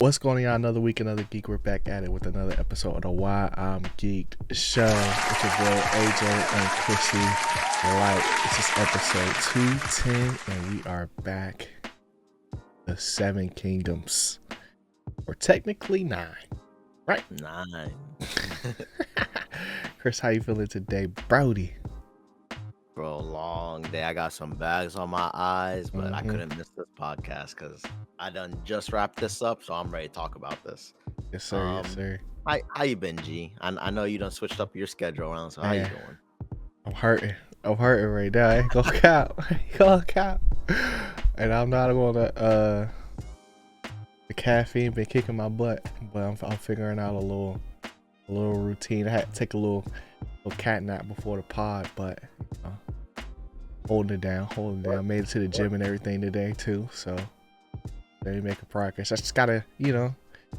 What's going on? Another week, another geek. We're back at it with another episode of the Why I'm Geeked show. It's your boy AJ and ChrisyLite. This is episode 210, and we are back. The Seven Kingdoms, or technically 9, right? 9. Chris, how you feeling today, Brody? Bro, long day. I got some bags on my eyes, but I Mm-hmm. couldn't miss this podcast because I done just wrapped this up, so I'm ready to talk about this. Yes, sir. Yes, sir. How you been, G? I know you done switched up your schedule around, so how you Man, doing? I'm hurting. I'm hurting right now. I ain't gonna count. And I'm not gonna the caffeine been kicking my butt, but I'm figuring out a little routine. I had to take a little cat nap before the pod, but holding it down. Made it to the gym and everything today too, so they making progress. I just gotta,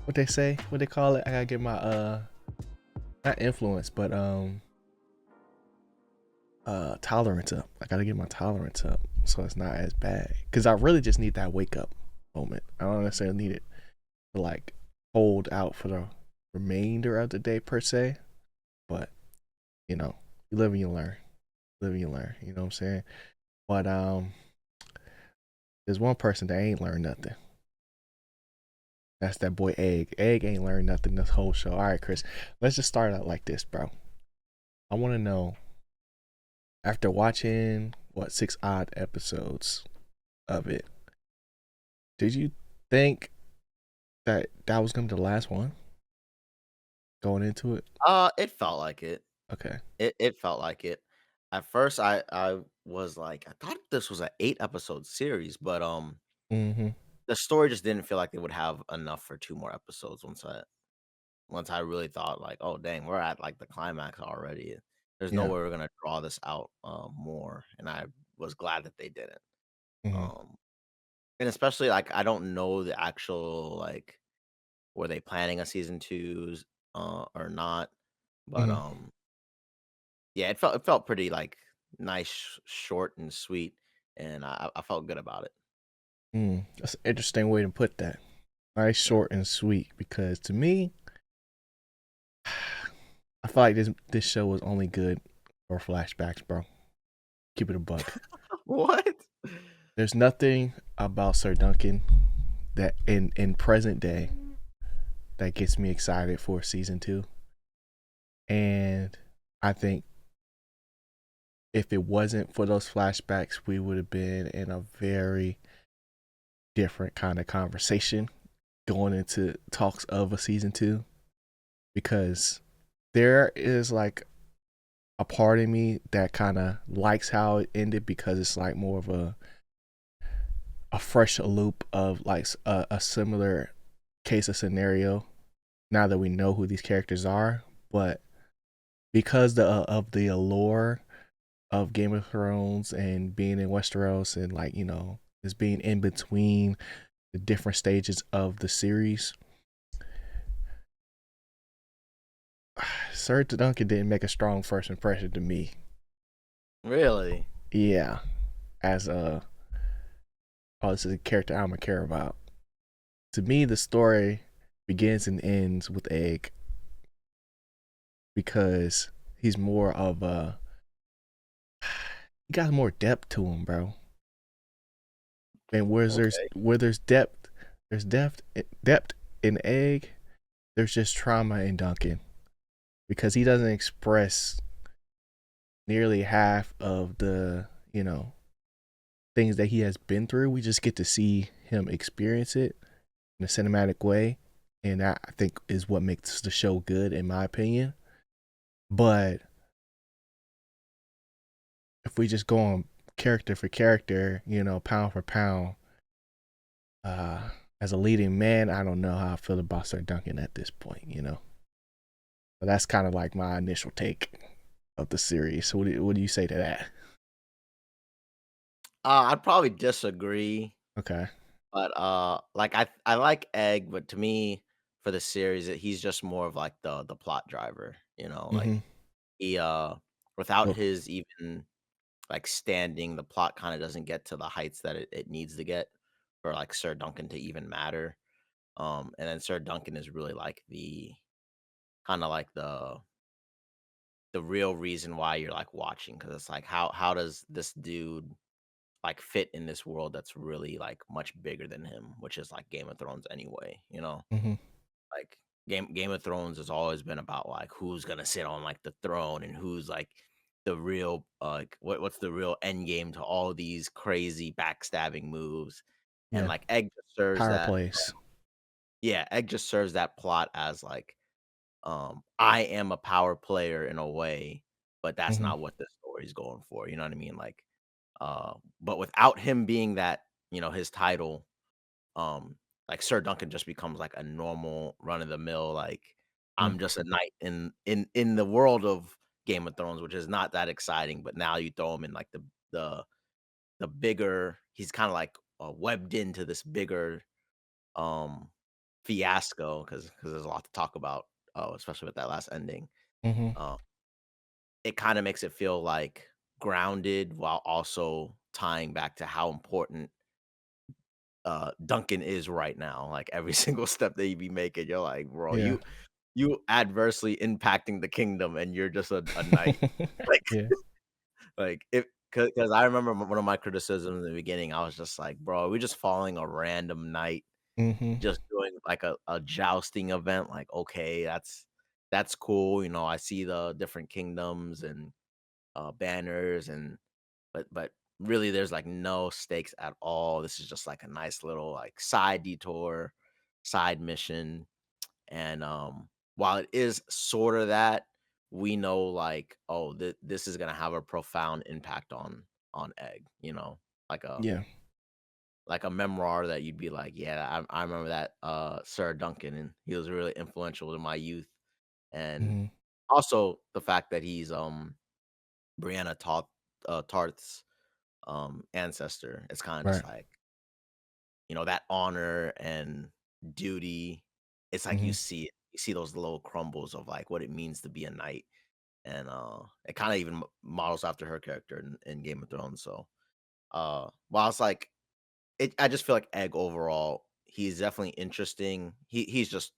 what they say, what they call it. I gotta get my not influence, but tolerance up. I gotta get my tolerance up so it's not as bad. Cause I really just need that wake up moment. I don't necessarily need it to like hold out for the remainder of the day per se, but you live and you learn. You know what I'm saying? But there's one person that ain't learned nothing. That's that boy Egg. Egg ain't learned nothing this whole show. All right, Chris, let's just start out like this, bro. I want to know, after watching 6 odd episodes of it, did you think that was gonna be the last one going into it? It felt like it. Okay. It felt like it. At first, I was like, I thought this was an 8-episode series, but Mm-hmm. the story just didn't feel like they would have enough for 2 more episodes once I really thought like, oh dang, we're at like the climax already. There's no Yeah. way we're gonna draw this out more, and I was glad that they didn't. Mm-hmm. Um, and especially like I don't know the actual like were they planning a season 2's or not, but Mm-hmm. yeah, it felt pretty like nice, short and sweet, and I felt good about it. That's an interesting way to put that. Nice, Yeah. short, and sweet. Because to me, I feel like this show was only good for flashbacks, bro. Keep it a buck. What? There's nothing about Ser Duncan that in present day that gets me excited for season 2. And I think if it wasn't for those flashbacks, we would have been in a very different kind of conversation going into talks of a season 2, because there is like a part of me that kind of likes how it ended, because it's like more of a fresh loop of like a similar case of scenario now that we know who these characters are. But because of the allure of Game of Thrones and being in Westeros, and like just being in between the different stages of the series, Ser Duncan didn't make a strong first impression to me. Really? Yeah, as this is a character I'm gonna care about. To me, the story begins and ends with Egg, because he's more of he got more depth to him, bro. And Okay. where there's depth in Egg. There's just trauma in Duncan, because he doesn't express nearly half of the things that he has been through. We just get to see him experience it in a cinematic way, and that, I think, is what makes the show good, in my opinion. But if we just go on character for character, pound for pound, as a leading man, I don't know how I feel about Sir Duncan at this point. But that's kind of like my initial take of the series. So what do you say to that? I'd probably disagree. Okay. But, like, I like Egg, but to me, for the series, he's just more of, like, the plot driver, like, Mm-hmm. he, without Well, his even, like, standing, the plot kinda doesn't get to the heights that it needs to get for, like, Sir Duncan to even matter. And then Sir Duncan is really like the kind of like the real reason why you're like watching, because it's like how does this dude like fit in this world that's really like much bigger than him, which is like Game of Thrones anyway, you know? Mm-hmm. Like Game of Thrones has always been about like who's gonna sit on like the throne and who's like the real like what's the real end game to all these crazy backstabbing moves. And Yeah. like Egg just serves Power that plays. yeah, Egg just serves that plot as like I am a power player in a way, but that's Mm-hmm. not what the story's going for. You know what I mean? Like but without him being that, his title, like Sir Duncan just becomes like a normal run of the mill, like Mm. I'm just a knight in the world of Game of Thrones, which is not that exciting. But now you throw him in like the the bigger, he's kind of like webbed into this bigger um fiasco because there's a lot to talk about, especially with that last ending. Mm-hmm. Uh, it kind of makes it feel like grounded while also tying back to how important Duncan is right now. Like every single step that you be making, you're like, bro, Yeah. you adversely impacting the kingdom, and you're just a knight. Like, Yeah. like if because I remember one of my criticisms in the beginning, I was just like, bro, are we just following a random knight, Mm-hmm. just doing like a jousting event? Like, okay, that's cool. I see the different kingdoms and banners and but really there's like no stakes at all. This is just like a nice little like side detour, side mission. And while it is sort of that, we know like, oh, this is gonna have a profound impact on Egg, like a Yeah. like a memoir that you'd be like, yeah, I remember that Sir Duncan, and he was really influential in my youth. And Mm-hmm. also the fact that he's Brianna Tarth's ancestor. It's kind of Right. just like, that honor and duty. It's like Mm-hmm. you see those little crumbles of like what it means to be a knight. And it kind of even models after her character in Game of Thrones. So while it's like I just feel like Egg overall, he's definitely interesting. He's just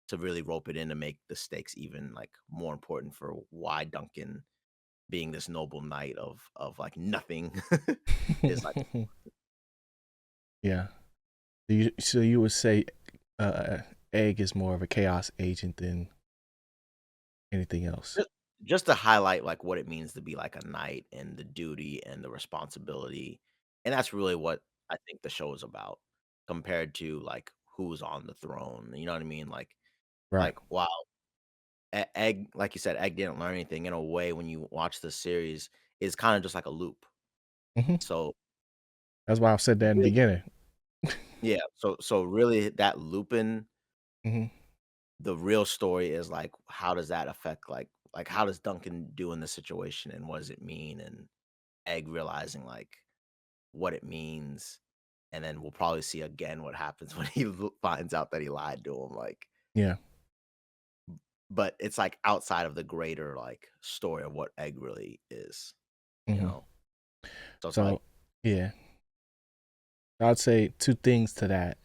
to really rope it in to make the stakes even like more important for why Duncan being this noble knight of like nothing is like Yeah. So you would say uh Egg is more of a chaos agent than anything else. Just just to highlight, like, what it means to be, like, a knight and the duty and the responsibility, and that's really what I think the show is about compared to, like, who's on the throne, you know what I mean? Right. Wow, Egg like you said, Egg didn't learn anything in a way when you watch the series, it's kinda just like a loop. Mm-hmm. So, That's why I said that in the really beginning. yeah, so really that looping, Mm-hmm. the real story is, like, how does that affect, like, how does Duncan do in this situation, and what does it mean? And Egg realizing, like, what it means, and then we'll probably see again what happens when he finds out that he lied to him, like, Yeah. but it's, like, outside of the greater, like, story of what Egg really is, you Mm-hmm. know? So it's like So yeah, I'd say two things to that.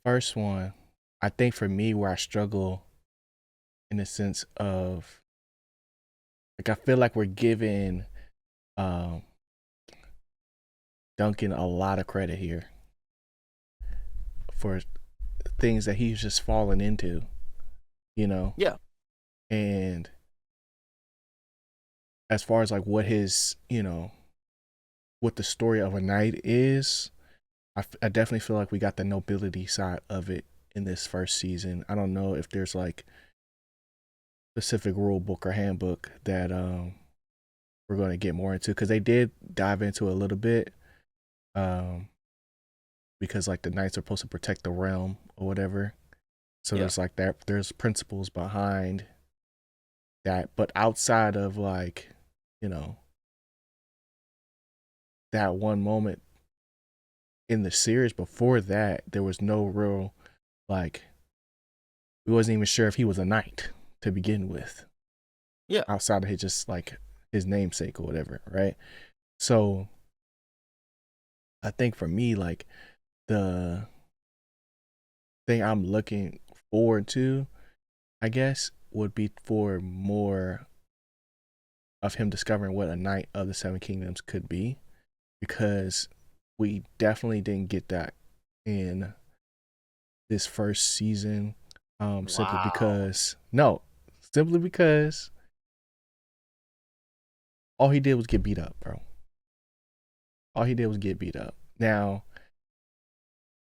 First one, I think for me where I struggle in the sense of like I feel like we're giving um Duncan a lot of credit here for things that he's just fallen into, you know. yeah, And as far as like what his, what the story of a knight is, I definitely feel like we got the nobility side of it in this first season. I don't know if there's like specific rule book or handbook that we're going to get more into because they did dive into a little bit um because like the knights are supposed to protect the realm or whatever. So yeah, there's like that there's principles behind that, but outside of like, you know, that one moment in the series before that, there was no real like we wasn't even sure if he was a knight to begin with, yeah, outside of his just like his namesake or whatever, right? So I think for me, like the thing I'm looking forward to, I guess, would be for more of him discovering what a Knight of the Seven Kingdoms could be, because we definitely didn't get that in this first season. Simply Wow. because no, simply because all he did was get beat up, bro. All he did was get beat up. Now,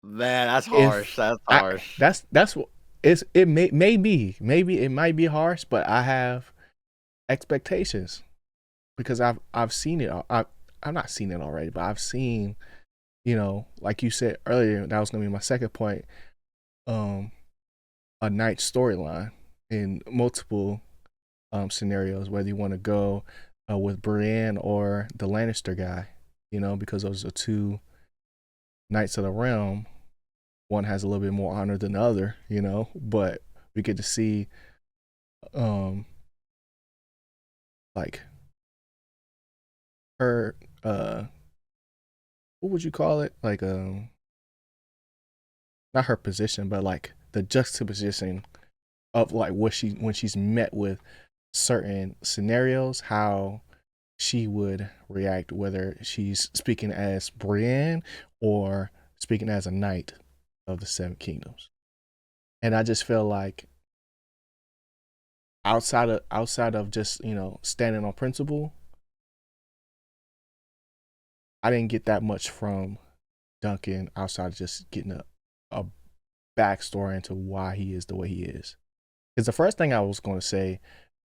Man, that's harsh. if That's I harsh. that's what it's it may be maybe it might be harsh, but I have expectations because I've seen it. I've not seen it already, but I've seen, like you said earlier, that was gonna be my second point. Um, a night storyline in multiple scenarios, whether you want to go with Brienne or the Lannister guy, because those are two knights of the realm. One has a little bit more honor than the other, but we get to see, um, like her, what would you call it? Like, not her position, but like the juxtaposition of like what she when she's met with certain scenarios, how she would react, whether she's speaking as Brienne or speaking as a knight of the Seven Kingdoms. And I just feel like outside of just standing on principle, I didn't get that much from Duncan outside of just getting a backstory into why he is the way he is. Because the first thing I was going to say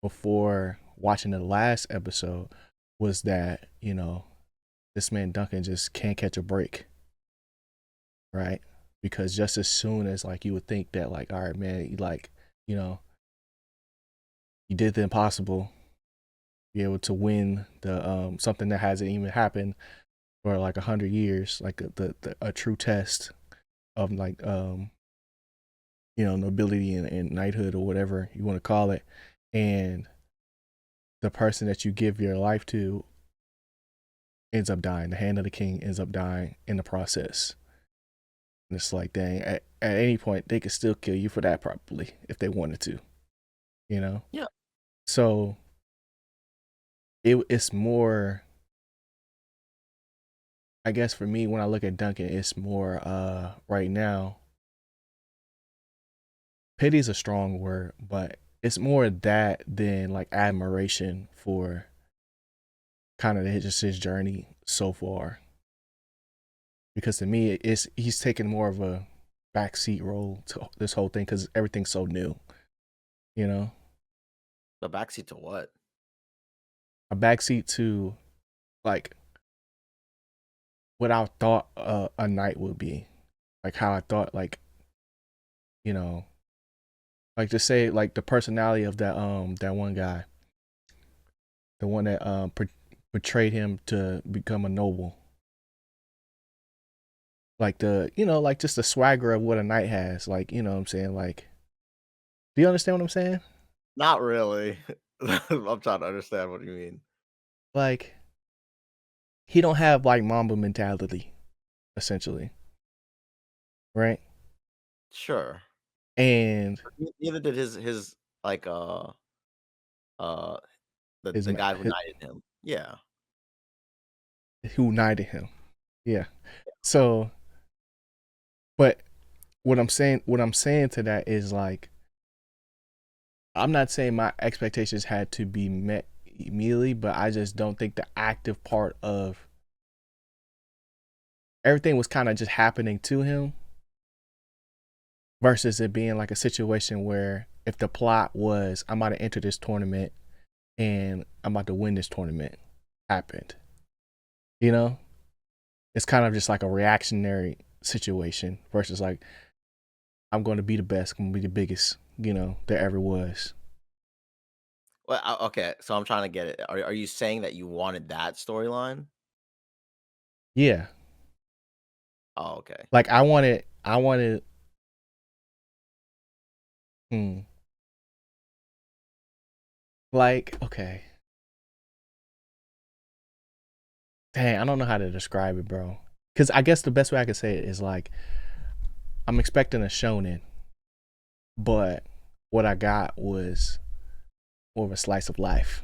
before watching the last episode was that this man Duncan just can't catch a break, right? Because just as soon as like you would think that like, all right, man, you know you did the impossible, be able to win the something that hasn't even happened for like 100 years, like a true test of like nobility and knighthood or whatever you want to call it, and the person that you give your life to ends up dying. The hand of the king ends up dying in the process. And it's like, dang, at any point they could still kill you for that probably if they wanted to, you know. Yeah. So it's more, I guess, for me when I look at Duncan, it's more right now. Pity is a strong word, but it's more that than like admiration for kind of just his journey so far. Because to me, it's he's taking more of a backseat role to this whole thing because everything's so new, you know, The backseat to what? a backseat to like what I thought a night would be, like how I thought, like you know, like to say like the personality of that one guy, the one that portrayed him to become a noble, like like just the swagger of what a knight has, like what I'm saying, like, do you understand what I'm saying? Not really. I'm trying to understand what you mean. Like he don't have like Mamba mentality, essentially, right? Sure. And Neither did his like uh his, the guy who knighted him. Yeah. who knighted him, yeah. So, but what I'm saying to that is like I'm not saying my expectations had to be met immediately, but I just don't think the active part of everything was kind of just happening to him versus it being like a situation where if the plot was I'm about to enter this tournament and I'm about to win this tournament happened. You know? It's kind of just like a reactionary situation versus like I'm going to be the best, I'm going to be the biggest, there ever was. Well, okay, so I'm trying to get it. Are you saying that you wanted that storyline? Yeah. Oh, okay. Like I wanted hmm, like okay. Dang, I don't know how to describe it, bro. Cuz I guess the best way I could say it is like I'm expecting a shonen, but what I got was more of a slice of life.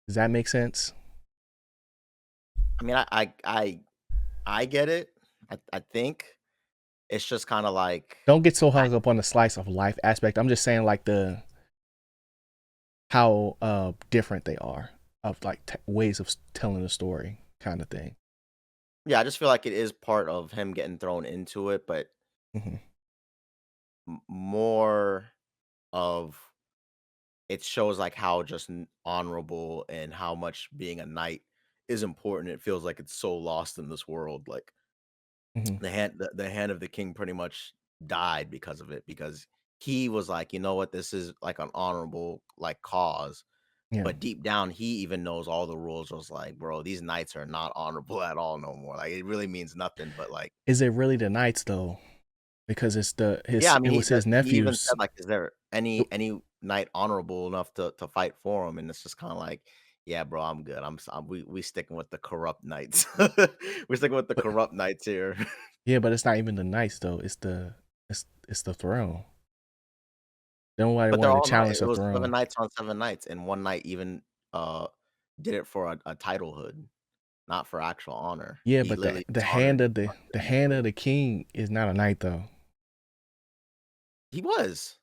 Does that make sense? I mean, I get it. I think it's just kind of like Don't get so hung up on the slice of life aspect. I'm just saying like the how different they are of like ways of telling a story kind of thing. yeah, I just feel like it is part of him getting thrown into it, but Hmm. more of it shows like how just honorable and how much being a knight is important. It feels like it's so lost in this world. Like Hmm. the hand of the king pretty much died because of it because he was like, you know what, this is like an honorable like cause. Yeah. But deep down, he even knows all the rules. Was like, bro, these knights are not honorable at all no more. Like, it really means nothing. But like, Is it really the knights though? Because it's the yeah, his I it mean, was his he even nephews. said like, is there any knight honorable enough to fight for him? And it's just kind of like, yeah, bro, I'm good. We sticking with the corrupt knights. We're sticking with the But corrupt knights here. yeah, but it's not even the knights though. It's the throne. Nobody But they're wanted to all knight. challenge It the was throne. 7 knights on 7 knights, and one knight even did it for a titlehood, not for actual honor. Yeah, He but literally dishonored the him. hand of the king is not a knight though. He was.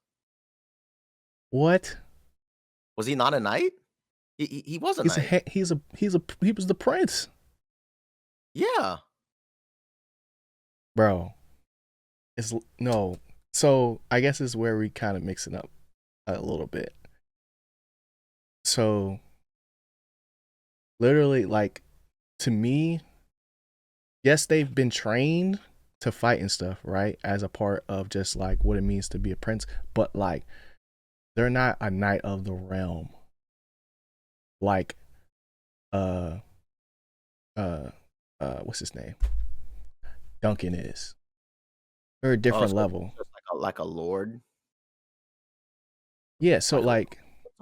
What? Was he not a knight? He was a knight. He was the prince, Yeah. bro. It's no. So I guess it's where we kind of mix it up a little bit. So literally, like to me, yes, they've been trained to fight and stuff, right? As a part of just like what it means to be a prince, but like they're not a knight of the realm. Like uh uh what's his name? Duncan is. They're a Oh, different so he's level. just like a lord, Yeah, so like a like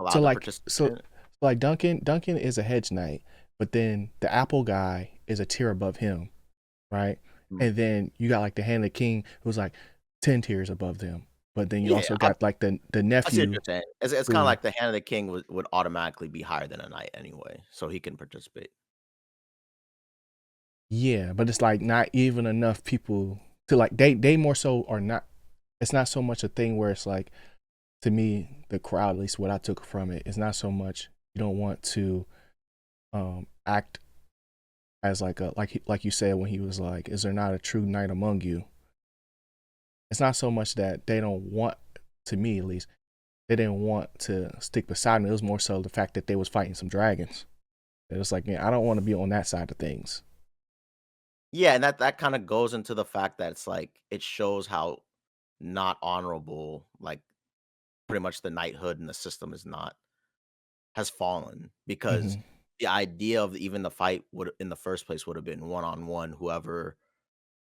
so allowed to like participate so in it? like Duncan is a hedge knight, but then the Apple guy is a tier above him, right? Mm. And then you got like the Hand of the King who's like 10 tiers above them. But then you Yeah, also got like the I see what nephew you're saying. It's kinda who like the hand of the king would automatically be higher than a knight anyway, so he can participate. yeah, but it's like not even enough people to like they more so are not it's not so much a thing where it's like to me the crowd at least what I took from it is not so much you don't want to act as like a like you said when he was like is there not a true knight among you. It's not so much that they don't want to me at least they didn't want to stick beside me. It was more so the fact that they was fighting some dragons. It was like, man, I don't want to be on that side of things. Yeah, and that kinda goes into the fact that it's like, it shows how not honorable, like, pretty much the knighthood and the system is not has fallen because Hmm. the idea of even the fight would in the first place would have been one-on-one, whoever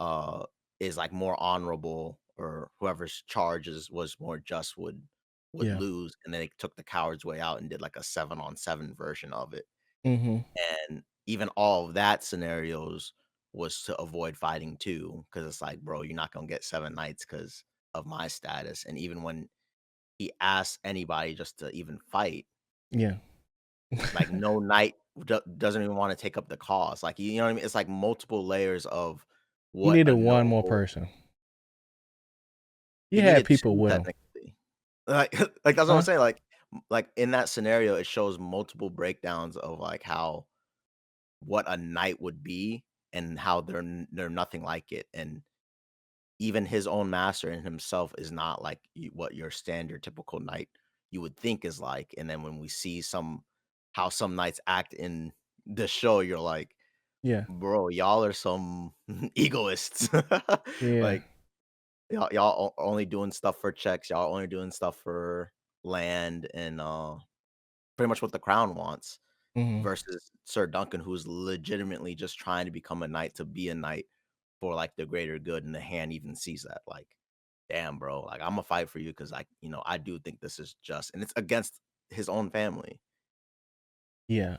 uh is like more honorable or whoever's charges was more just would Yeah. lose, and then they took the coward's way out and did like a 7-on-7 version of it. Hmm. And even all of that scenarios was to avoid fighting too, because it's like, bro, you're not gonna get 7 nights because of my status. And even when he asks anybody just to even fight, Yeah. like no knight doesn't even want to take up the cause. Like, you know what I mean? It's like multiple layers of He what needed a one more noble. person. He He had needed people 2 with him. technically. Like like, that's what I'm Huh? saying, like, in that scenario, it shows multiple breakdowns of, like, how what a knight would be and how they're nothing like it, and even his own master and himself is not like what your standard typical knight you would think is like. And then when we see how some knights act in the show, you're like, Yeah. bro, y'all are some egoists. Yeah. Like, y'all only doing stuff for checks. Y'all only doing stuff for land and pretty much what the crown wants. Hmm. Versus Sir Duncan, who's legitimately just trying to become a knight to be a knight for like the greater good, and the hand even sees that. Like, damn, bro, like I'm gonna fight for you because I do think this is just, and it's against his own family. Yeah.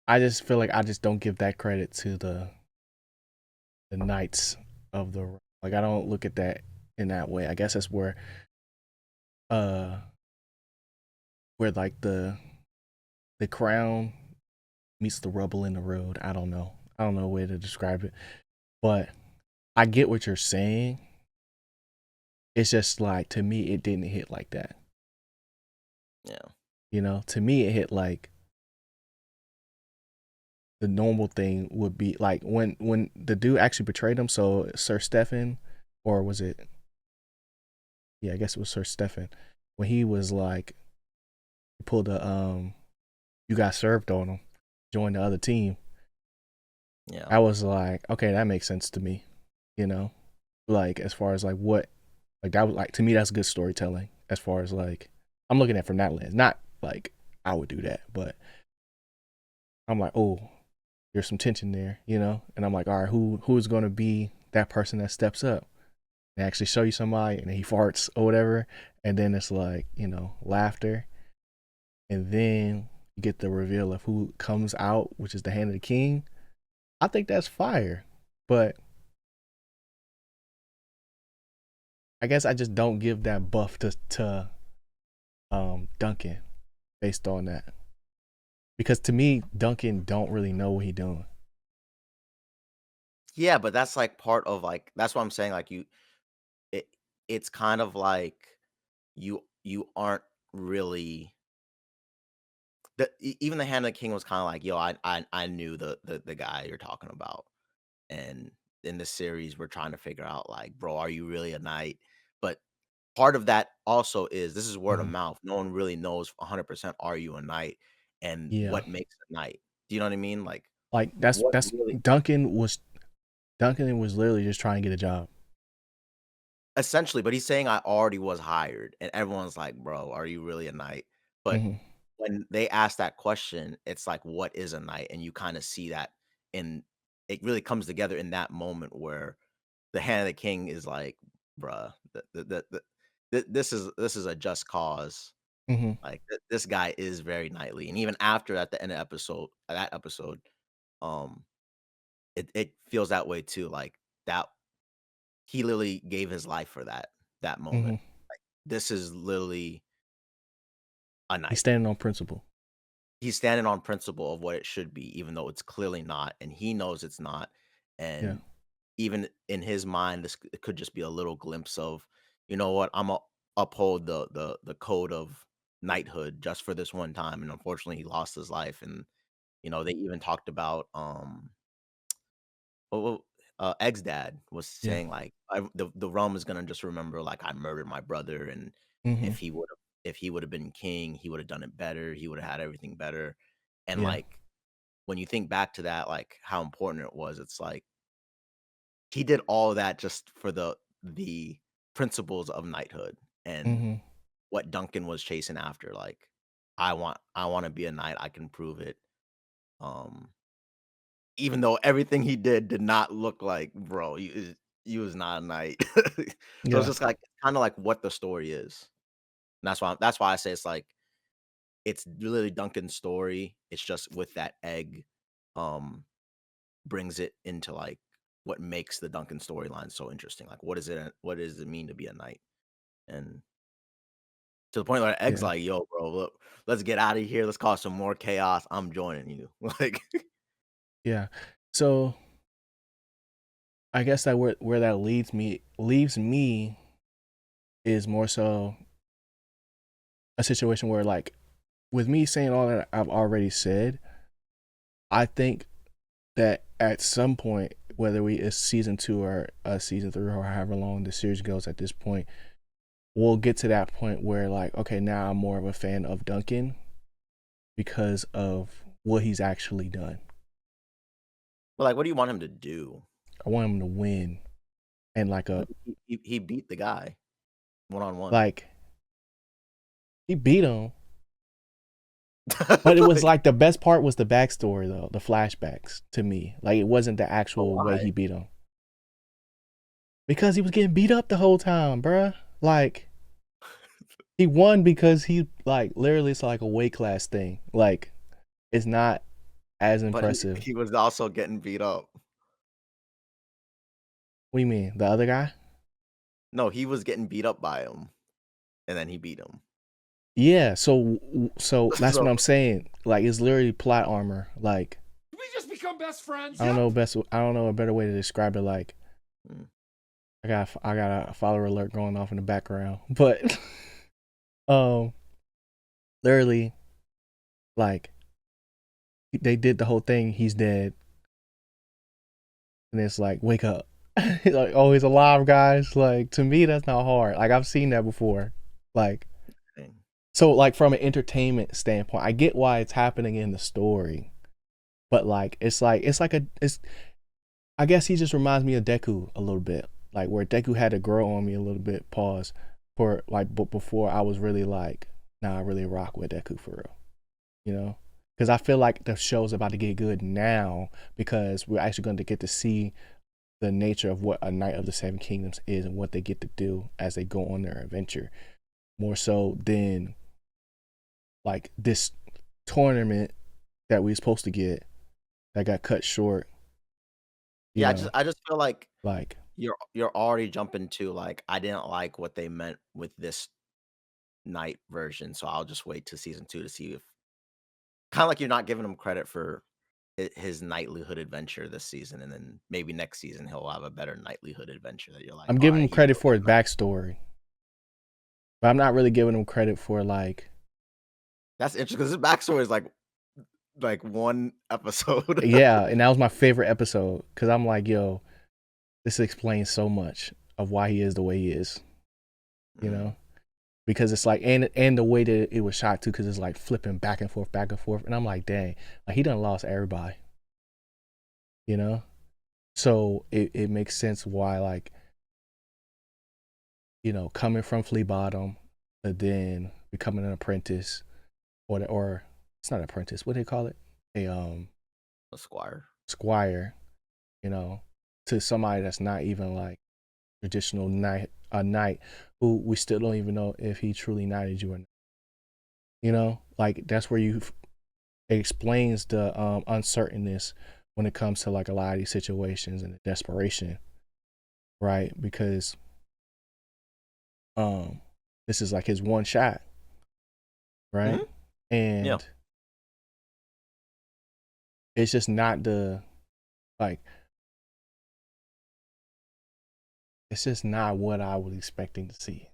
I just feel like I just don't give that credit the knights of the like. I don't look at that in that way. I guess that's uh where like the crown meets the rubble in the road. I don't know. I don't know a way to describe it, but I get what you're saying. It's just like to me, it didn't hit like that. Yeah. You know, to me, it hit like the normal thing would be like when the dude actually betrayed him. So Sir Stefan, or was it? Yeah, I guess it was Sir Stefan. When he was like, he pulled a you got served on him, joined the other team. Yeah. I was like, okay, that makes sense to me. You know, like as far as like what, like that was like to me that's good storytelling. As far as like I'm looking at it from that lens, not like I would do that, but I'm like, oh, there's some tension there, you know? And I'm like, all right, who's gonna be that person that steps up and actually show you somebody and he farts or whatever, and then it's like, you know, laughter. And then you get the reveal of who comes out, which is the hand of the king. I think that's fire. But I guess I just don't give that buff to Duncan based on that. Because to me, Duncan don't really know what he doing. Yeah, but that's like part of like that's what I'm saying. Like it, it's kind of like you aren't really even the hand of the king was kind of like, yo, I knew the guy you're talking about, and in the series we're trying to figure out like, bro, are you really a knight? But part of that also is this is word of Mhm. mouth. No one really knows 100% are you a knight and Yeah. what makes a knight. Do you know what I mean? Like Like what that's really Duncan was literally just trying to get a job. essentially, but he's saying I already was hired, and everyone's like, bro, are you really a knight? But Hmm. when they ask that question, it's like, what is a knight? And you kind of see that in it really comes together in that moment where the hand of the king is like, bruh, this is a just cause. Hmm. Like this guy is very knightly, and even after at the end of that episode, um, it feels that way too. Like that he literally gave his life for that Hmm. moment. This is literally a He's knight. standing on principle. He's standing on principle of what it should be, even though it's clearly not, and he knows it's not. Yeah. And even in his mind, it could just be a little glimpse of, you know what, I'm a uphold the code of knighthood just for this one time. And unfortunately, he lost his life. And they even talked about well, Egg's dad was Yeah. saying like the realm is gonna just remember like I murdered my brother, and Hmm. if he would have been king, he would have done it better. He would have had everything better. And Yeah. like when you think back to that, like how important it was, it's like he did all that just for the principles of knighthood and Hmm. what Duncan was chasing after. Like I want to be a knight. I can prove it. Um, Even though everything he did not look like, bro, you was not a knight. So it's Yeah. just like kinda like what the story is. And that's why I say it's literally Duncan's story. It's just with that egg, um, brings it into, like, what makes the Duncan storyline so interesting. Like, what does it mean to be a knight? And to the point where Egg's Yeah. like, "Yo, bro, look, let's get out of here. Let's cause some more chaos. I'm joining you." Like Yeah. So I guess that where that leaves me is more so a situation where like with me saying all that I've already said, I think that at some point, whether we is season 2 or season 3 or however long the series goes at this point, we'll get to that point where like, okay, now I'm more of a fan of Duncan because of what he's actually done. but, like, what do you want him to do? I want him to win and like But a he beat the guy one-on-one. like he beat him, but it was like the best part was the backstory though, the flashbacks to me. Like it wasn't the But actual way why? he beat him because he was getting beat up the whole time, bruh. Like he won because he like literally it's like a weight class thing. Like it's not as But he impressive. he was also getting beat up. What do you mean? The other guy? No, he was getting beat up by him, and then he beat him. Yeah, so that's what So I'm saying. Like it's literally plot armor. Like Did we just become best friends? I don't know a better way to describe it. Like mm, I got a follower alert going off in the background, but um, literally like they did the whole thing. He's dead, and it's like wake up. Like oh he's alive, guys. Like to me that's not hard. Like I've seen that before. Like dang. so like from an entertainment standpoint, I get why it's happening in the story, but like it's I guess he just reminds me of Deku a little bit, like where Deku had to grow on me a little bit. Pause for like, but before I was really like, nah, I really rock with Deku for real, you know, because I feel like the show's about to get good now because we're actually going to get to see the nature of what a Knight of the Seven Kingdoms is and what they get to do as they go on their adventure, more so than like this tournament that we were supposed to get that got cut short, you Yeah, know, I just feel like like you're already jumping to like I didn't like what they meant with this night version, so I'll just wait to season 2 to see if kind of like you're not giving him credit for his knightlyhood adventure this season, and then maybe next season he'll have a better knightlyhood adventure that you're like, I'm all giving right, him he's credit really for his a knight. backstory, but I'm not really giving him credit for like, That's interesting because his backstory is like one episode. yeah. And that was my favorite episode because I'm like, yo, this explains so much of why he is the way he is, you Mm, know, because it's like, and the way that it was shot too, because it's like flipping back and forth, and I'm like, dang, like he done lost everybody, you know, so it makes sense why like, you know, coming from Flea Bottom, but then becoming an apprentice, or it's not apprentice, what do they call it, a a squire. squire, you know, to somebody that's not even like traditional knight, a knight who we still don't even know if he truly knighted you or not. You know, like that's where it explains the uncertainness when it comes to like a lot of these situations and the desperation, right? Because um this is like his one shot, right? Mhm. Yeah. And it's just not the like it's just not what I was expecting to see.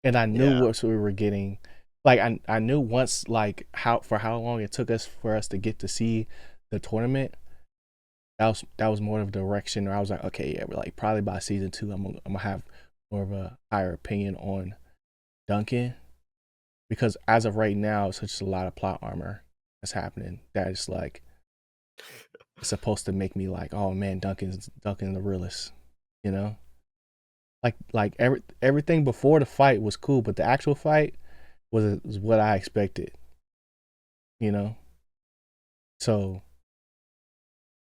And I knew Yeah. what we were getting. Like I knew once like how long it took us for us to get to see the tournament. That was more of a direction where I was like, okay, yeah, but like probably by season 2, I'm gonna have more of a higher opinion on Duncan because as of right now, it's just a lot of plot armor that's happening. That is like it's supposed to make me like, oh man, Duncan's the realest, you know. Like everything before the fight was cool, but the actual fight was what I expected, you know. So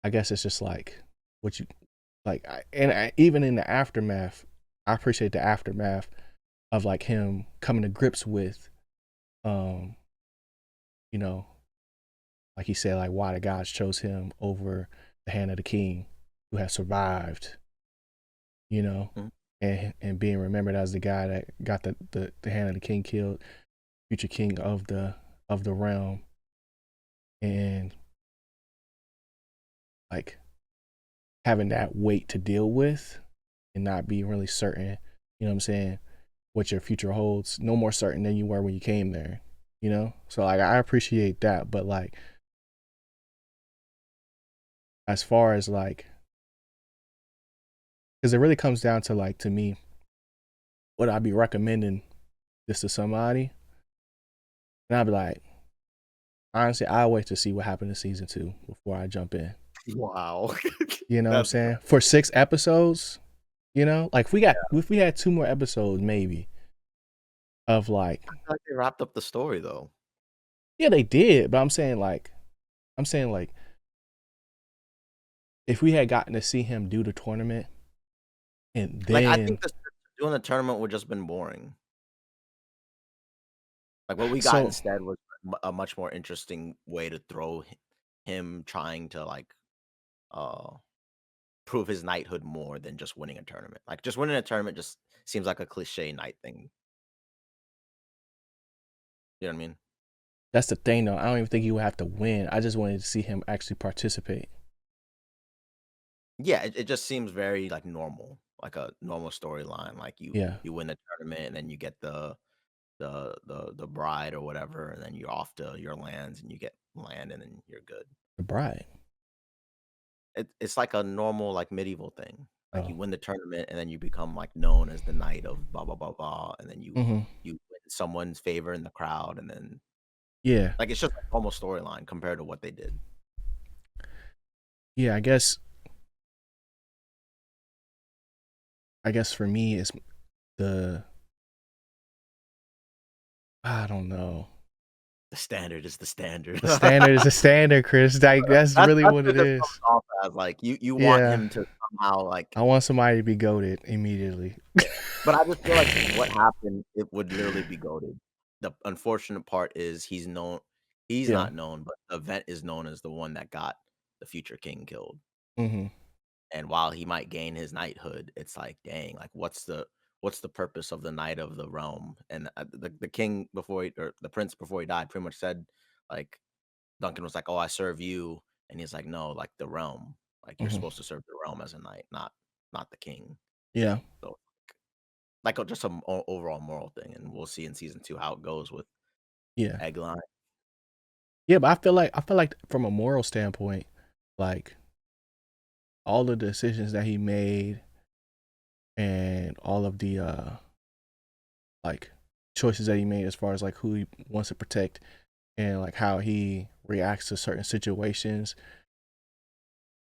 I guess it's just like what you like, even in the aftermath, I appreciate the aftermath of like him coming to grips with, um, you know, like he said, like why the gods chose him over the hand of the king who has survived, you know, Mhm. and being remembered as the guy that got the hand of the king killed, future king of the realm, and like having that weight to deal with and not being really certain, you know what I'm saying, what your future holds. No more certain than you were when you came there, you know? So like I appreciate that, but like as far as like because it really comes down to like to me, would I be recommending this to somebody? And I'd be like, honestly, I'll wait to see what happened in season 2 before I jump in. Wow. You know what I'm That's saying? For 6 episodes, you know? Like if we had 2 more episodes maybe of like like they wrapped up the story though. yeah, they did, but I'm saying like if we had gotten to see him do the tournament and Like I then think this doing the tournament would just been boring. Like what we got so instead was a much more interesting way to throw him trying to like uh prove his knighthood more than just winning a tournament. Like just winning a tournament just seems like a cliche knight thing. You know what I mean? That's the thing, though. I don't even think he would have to win. I just wanted to see him actually participate. Yeah, it just seems very like normal, like a normal storyline. Like Yeah, you win the tournament and then you get the bride or whatever, and then you're off to your lands and you get land and then you're good. the bride. It's like a normal like medieval thing. Like Oh, you win the tournament and then you become like known as the knight of blah blah blah blah, and then mm-hmm. you win someone's favor in the crowd, and then Yeah, like it's just a normal storyline compared to what they did. yeah. I guess for me, it's the I don't know. The standard is the standard. The standard is the standard, Chris. Like that's really That's what what it this is. comes off as. Like you want Yeah, him to somehow like, I want somebody to be goated immediately. but I just feel like what happened, it would literally be goaded. The unfortunate part is he's Yeah. not known, but the event is known as the one that got the future king killed. Mm-hmm. And while he might gain his knighthood, it's like, dang, like what's the purpose of the knight of the realm? And the king before he, or the prince before he died pretty much said, like, Duncan was like, "Oh, I serve you," and he's like, "No, like the realm. Like you're Mm-hmm. supposed to serve the realm as a knight, not the king." Yeah. So like just a overall moral thing, and we'll see in season 2 how it goes with Yeah. Eggline. Yeah, but I feel like from a moral standpoint, like all the decisions that he made and all of the like choices that he made as far as like who he wants to protect and like how he reacts to certain situations,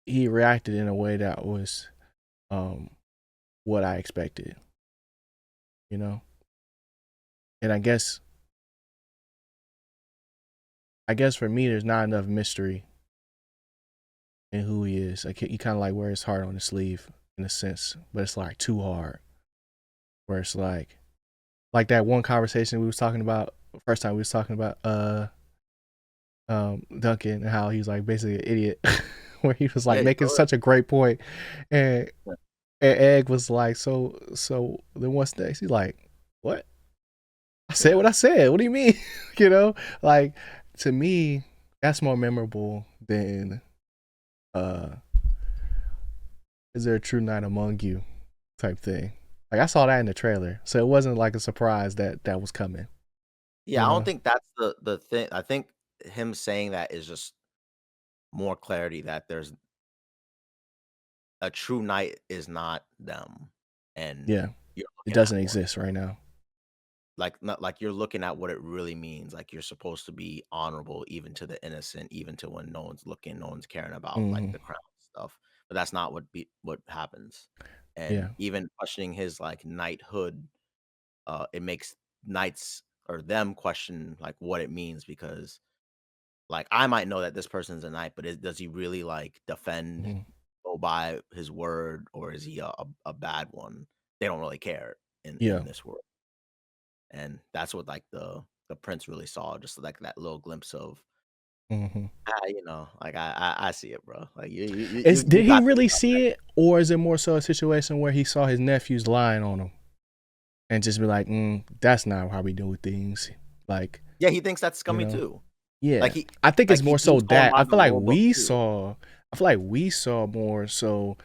he reacted in a way that was um what I expected, you know? And I guess for me there's not enough mystery in who he is. Like he kind of like wears his heart on his sleeve in a sense, but it's like too hard. Where it's like that one conversation we was talking about first time we was talking about Duncan and how he was like basically an idiot where he was like Yeah, making such a great point and and Egg was like so then what's next? He's like, what? I said what I said. What do you mean? You know? Like to me, that's more memorable than uh is there a true knight among you type thing. Like I saw that in the trailer. So it wasn't like a surprise that that was coming, yeah. you I don't know? think that's the thing. I think him saying that is just more clarity that there's a true knight is not them, and Yeah. you're It looking at doesn't more. exist right now. Like not like you're looking at what it really means. Like you're supposed to be honorable even to the innocent, even to when no one's looking, no one's caring about like Hmm. the crown stuff. But that's not what happens. Yeah. And even questioning his like knighthood, it makes knights or them question like what it means, because like I might know that this person's a knight, but does he really like defend, Hmm. go by his word, or is he a bad one? They don't really care Yeah. in this world. And that's what like the prince really saw, just like that little glimpse of, Hmm. like I see it, bro. Like you Did he got this. really see it, or is it more so a situation where he saw his nephews lying on him and just be like, that's not how we do things? Like, Yeah, he thinks that's you scummy know, too. yeah. Like he I think it's like more he so saw him that by the rule book too. I feel like we saw more so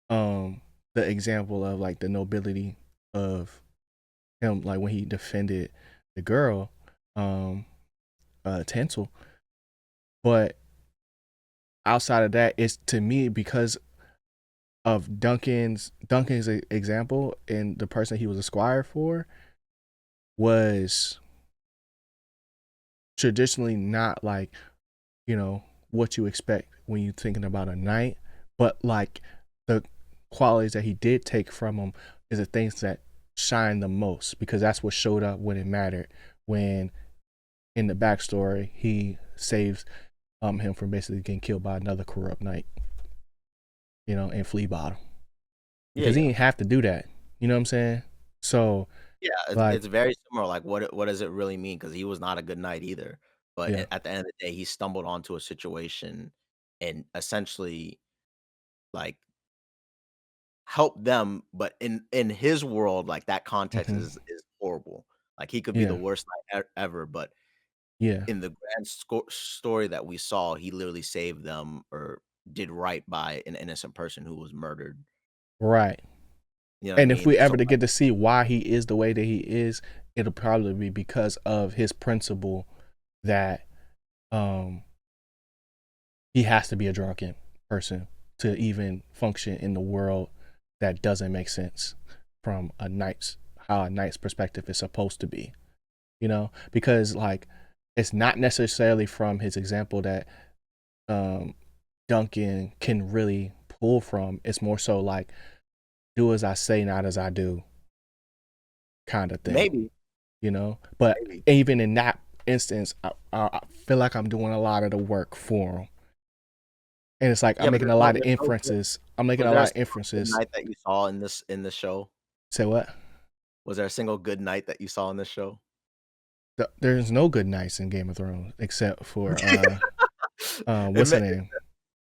um the example of like the nobility of him, like when he defended the girl, um, Tinsel. But outside of that, it's to me because of Duncan's example and the person he was a squire for was traditionally not like what you expect when you're thinking about a knight, but like the qualities that he did take from him is the things that shine the most because that's what showed up when it mattered. When in the backstory he saves him from basically getting killed by another corrupt knight, in Flea Bottom. Yeah, Because he yeah. didn't have to do that. You know what I'm saying? So Yeah, like, it's very similar. Like, what does it really mean? Because he was not a good knight either. But yeah. at the end of the day, he stumbled onto a situation and essentially, like, help them, but in his world, like, that context Mm-hmm. is horrible. Like, he could be the Yeah. worst knight ever, but Yeah. in the grand story that we saw, he literally saved them or did right by an innocent person who was murdered. Right. You know what I And if mean? we So, ever to get to see why he is the way that he is, it'll probably be because of his principle that um he has to be a drunken person to even function in the world that doesn't make sense from a knight's how a knight's perspective is supposed to be. Because like it's not necessarily from his example that um Duncan can really pull from. It's more so like do as I say, not as I do kind of thing. maybe, But maybe. even in that instance, I feel like I'm doing a lot of the work for him. And it's like I'm Yeah, but making a lot of inferences. I'm making was a there a lot of single good inferences. night that you saw in this show? Say what? Was there a single good night that you saw in this show? There's no good nights in Game of Thrones except for It what's ma the name?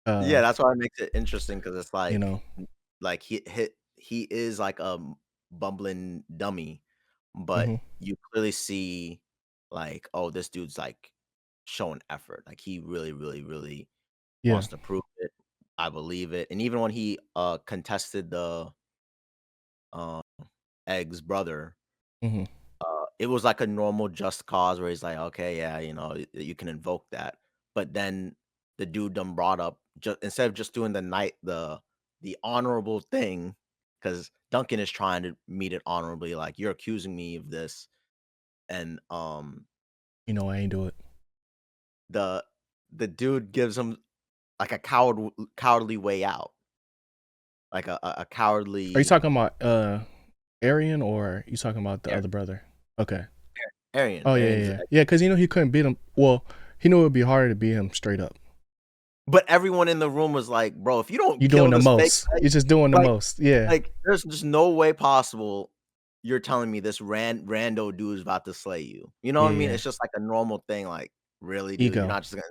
Yeah, that's why it makes it interesting because it's You know. like he is like a bumbling dummy, but Hmm. you clearly see like, oh, this dude's like showing effort. Like he really, really, really Yeah. wants to prove it. I believe it. And even when he contested the uh Egg's brother, Hmm. it was like a normal just cause where he's like, okay, yeah, you can invoke that. But then the dude done brought up just instead of just doing the honorable thing, because Duncan is trying to meet it honorably, like you're accusing me of this, and I ain't do it. the the dude gives him like a cowardly way out, like a Are you cowardly talking about Arian or are you talking about the Ar- other brother? Okay. Arian. Oh yeah, yeah, Arian's, yeah. Yeah, because he couldn't beat him. Well, he knew it would be harder to beat him straight up. but everyone in the room was like, bro, if you don't You're doing kill the this fake, most. You're just doing the like, most. Yeah. there's just no way possible you're telling me this rando dude is about to slay you. You know Yeah, what I mean? yeah. It's just like a normal thing. Like, really, dude, you're Ego. not just gonna.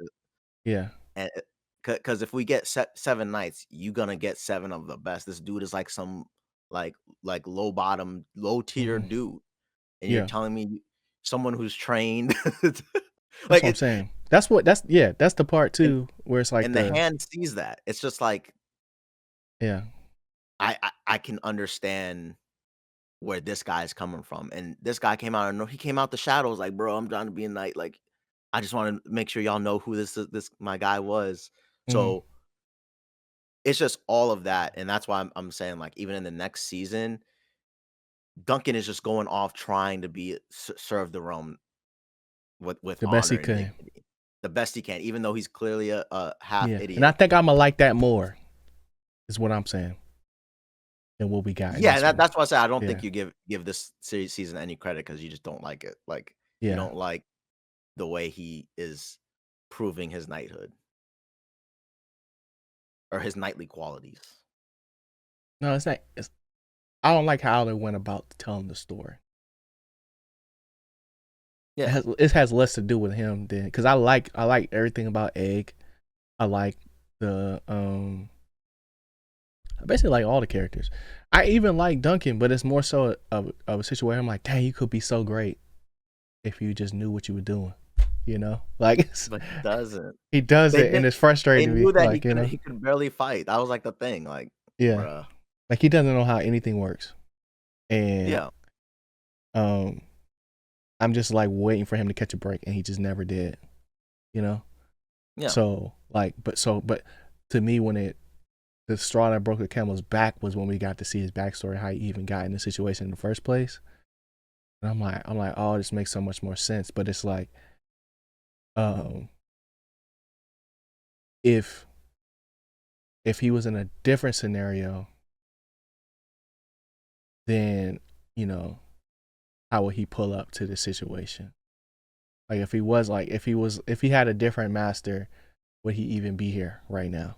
Yeah. And because if we get 7 nights, you gonna get 7 of the best. This dude is like some like low bottom, low tier Hmm. dude, and you're Yeah. telling me someone who's trained, That's like what I'm it, saying. That's the part and too where it's like and the hand sees that. It's just like yeah. I can understand where this guy's coming from. And this guy came out and he came out the shadows like, bro, I'm trying to be a knight. Like, I just want to make sure y'all know who this my guy was. Hmm. So it's just all of that. And that's why I'm saying, like, even in the next season, Duncan is just going off trying to be serve the realm with The best honor he and could. dignity. The best he can, even though he's clearly a half Yeah. And I idiot. think I'ma like that more, is what I'm saying, than what we got in Yeah, this one. that's why I say I don't Yeah. think you give this season any credit because you just don't like it. Like you Yeah. don't like the way he is proving his knighthood or his knightly qualities. No, it's not I don't like how they went about telling the story. Yeah, It has less to do with him than because I like everything about Egg. I like the I basically like all the characters. I even like Duncan, but it's more so of a situation where I'm like, dang, you could be so great if you just knew what you were doing. Like but he doesn't. he does They it, and didn't. it's They frustrating me. knew that Like he could barely fight. That was like the thing. Like, yeah, bruh. like he doesn't know how anything works, and Yeah, um, I'm just like waiting for him to catch a break, and he just never did. You know. yeah. So like, but to me, when the straw that broke the camel's back was when we got to see his backstory, how he even got in the situation in the first place. And I'm like, oh, this makes so much more sense. But it's like, um, if he was in a different scenario, then how would he pull up to the situation? Like if he had a different master, would he even be here right now?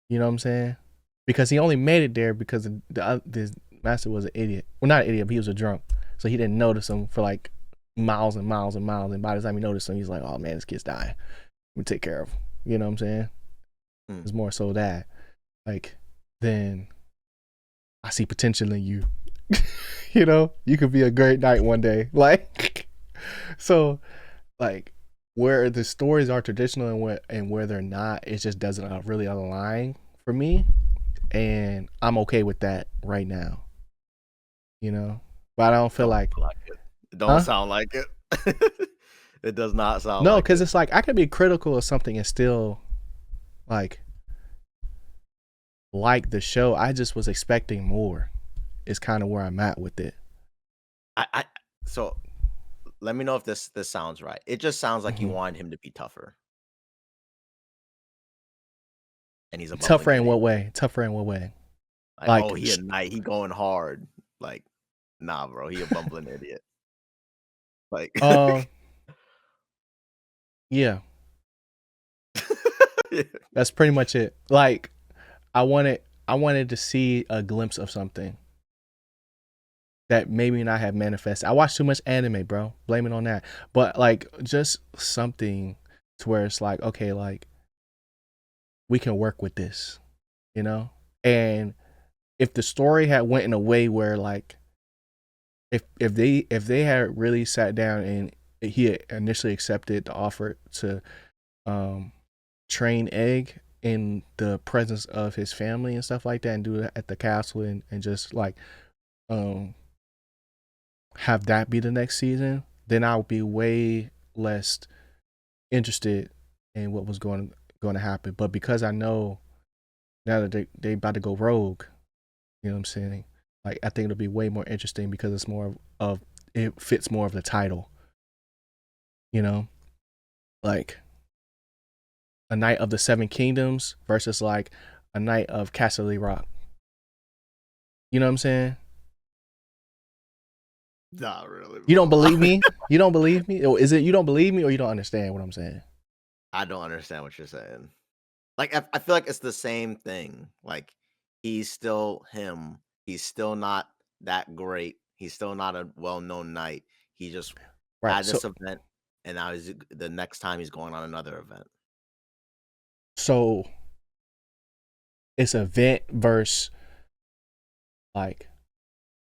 You know what I'm saying? Because he only made it there because the master was an idiot. Well, not an idiot, but he was a drunk. So he didn't notice him for like miles and miles and miles. And by the time he noticed him, he's like, oh man, this kid's dying. Let me take care of him. You know what I'm saying? Mm. It's more so that. Like, then I see potential in you. You know, you could be a great knight one day. Like, so, like, where the stories are traditional and where they're not, it just doesn't really align for me, and I'm okay with that right now. You know, but I don't feel Don't like, feel like it. It don't huh? sound like it. It does not sound No, like because it. it's like I can be critical of something and still like the show. I just was expecting more. Is kind of where I'm at with it. I so let me know if this sounds right. It just sounds like you Mhm. wanted him to be tougher, and he's a bumbling Tougher in idiot. what way? Tougher in what way? Like, Like, oh, he a knight, he going hard. Like, nah, bro, he a bumbling idiot. Like, yeah, that's pretty much it. Like, I wanted to see a glimpse of something that maybe not have manifested. I watch too much anime, bro. Blame it on that. But like, just something to where it's like, okay, like we can work with this, you know. And if the story had went in a way where like, if they had really sat down and he had initially accepted the offer to train Egg in the presence of his family and stuff like that, and do it at the castle, and just like um have that be the next season, then I would be way less interested in what was going to happen. But because I know now that they about to go rogue, you know what I'm saying? Like, I think it'll be way more interesting because it's more of it fits more of the title, you know? Like a Knight of the Seven Kingdoms versus like a Knight of ChrisyLite. You know what I'm saying? not really, You don't bro. believe me? You don't believe me? Or is it you don't believe me or you don't understand what I'm saying? I don't understand what you're saying. Like, I feel like it's the same thing. Like, he's still him. He's still not that great. He's still not a well-known knight. He just Right. had this event, and now the next time he's going on another event. So it's event versus like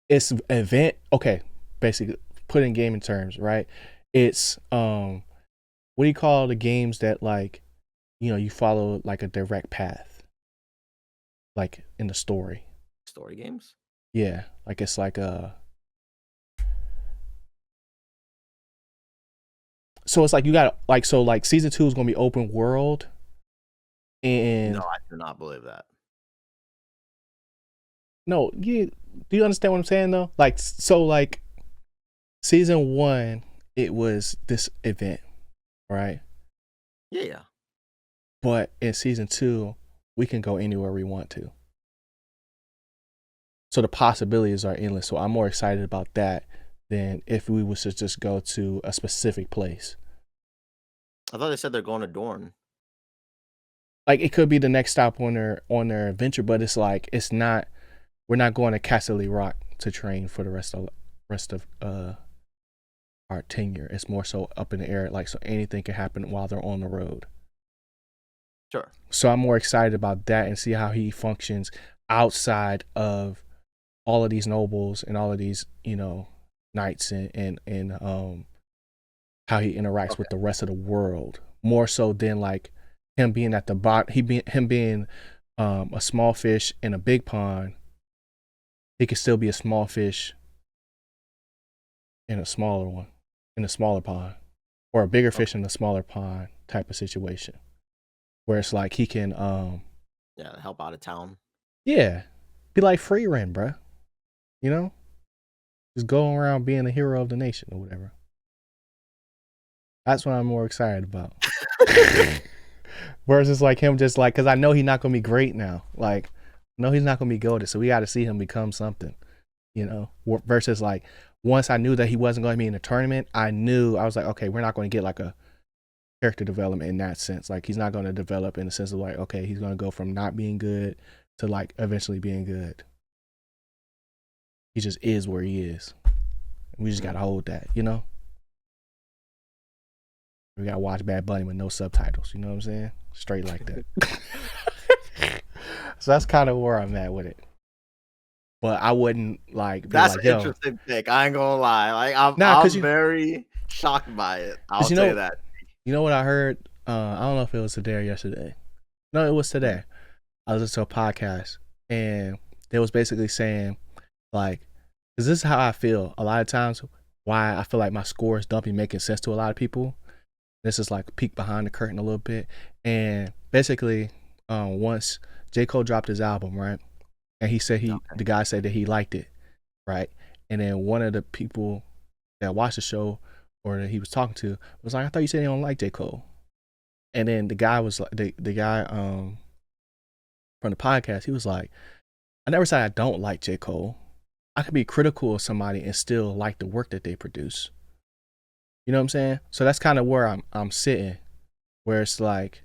it's event. Okay, basically put in gaming terms, right? It's what do you call the games that like, you know, you follow like a direct path, like in the story? Story games? Yeah, like it's like so it's like you got like, so like season 2 is gonna be open world, and No, I do not believe that. no, do you understand what I'm saying though? Like, so like season 1, it was this event, right? Yeah. But in season 2, we can go anywhere we want to. So the possibilities are endless. So I'm more excited about that than if we was to just go to a specific place. I thought they said they're going to Dorne. Like, it could be the next stop on their adventure, but it's like it's not. We're not going to ChrisyLite to train for the rest of our tenure. It's more so up in the air, like, so anything can happen while they're on the road. Sure. So I'm more excited about that and see how he functions outside of all of these nobles and all of these, you know, knights, and how he interacts with the rest of the world, more so than like him being at the bottom. Him being a small fish in a big pond. He could still be a small fish in a smaller one, in a smaller pond, or a bigger fish in a smaller pond type of situation, where it's like he can help out of town. Yeah, be like free reign, bruh. You know, just going around being the hero of the nation or whatever. That's what I'm more excited about. Versus like him just like, because I know he's not gonna be great now. Like, no, he's not gonna be goated, so we got to see him become something. You know, versus like once I knew that he wasn't going to be in the tournament, I was like, okay, we're not going to get like a character development in that sense. Like, he's not going to develop in the sense of like, okay, he's going to go from not being good to like eventually being good. He just is where he is. We just got to hold that, you know? We got to watch Bad Bunny with no subtitles, you know what I'm saying? Straight like that. So that's kind of where I'm at with it. But I wouldn't like be That's like, an yo, interesting pick. I ain't gonna lie. Like nah, I'm very shocked by it. I'll cause say that. you know what I heard? I don't know if it was today or yesterday. No, it was Mm. today. I was listening to a podcast, and they was basically saying like, cause this is how I feel a lot of times. Why I feel like my scores don't be making sense to a lot of people. This is like a peek behind the curtain a little bit, and basically, once J. Cole dropped his album, right, and he said the guy said that he liked it, right, and then one of the people that watched the show or that he was talking to was like, I thought you said you don't like J. Cole, and then the guy was like, the guy from the podcast, he was like, I never said I don't like J. Cole. I could be critical of somebody and still like the work that they produce. You know what I'm saying? So that's kind of where I'm sitting, where it's like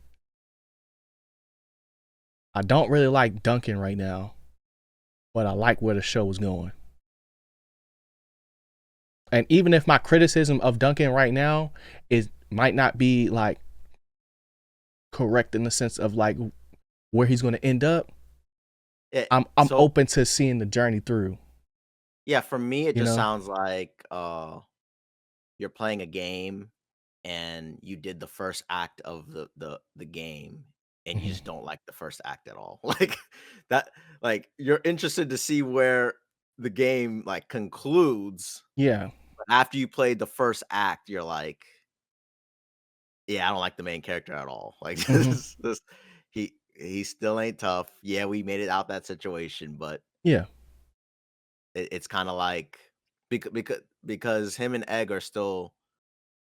I don't really like Duncan right now, but I like where the show was going. And even if my criticism of Duncan right now is might not be like correct in the sense of like where he's going to end up, I'm So open to seeing the journey through. yeah, for me, it You just know? sounds like you're playing a game and you did the first act of the game and you Mm-hmm. just don't like the first act at all. Like that, like you're interested to see where the game like concludes. Yeah. But after you played the first act, you're like, yeah, I don't like the main character at all. Like Mm-hmm. this he still ain't tough. Yeah, we made it out that situation, but Yeah. it's kind of like because him and Egg are still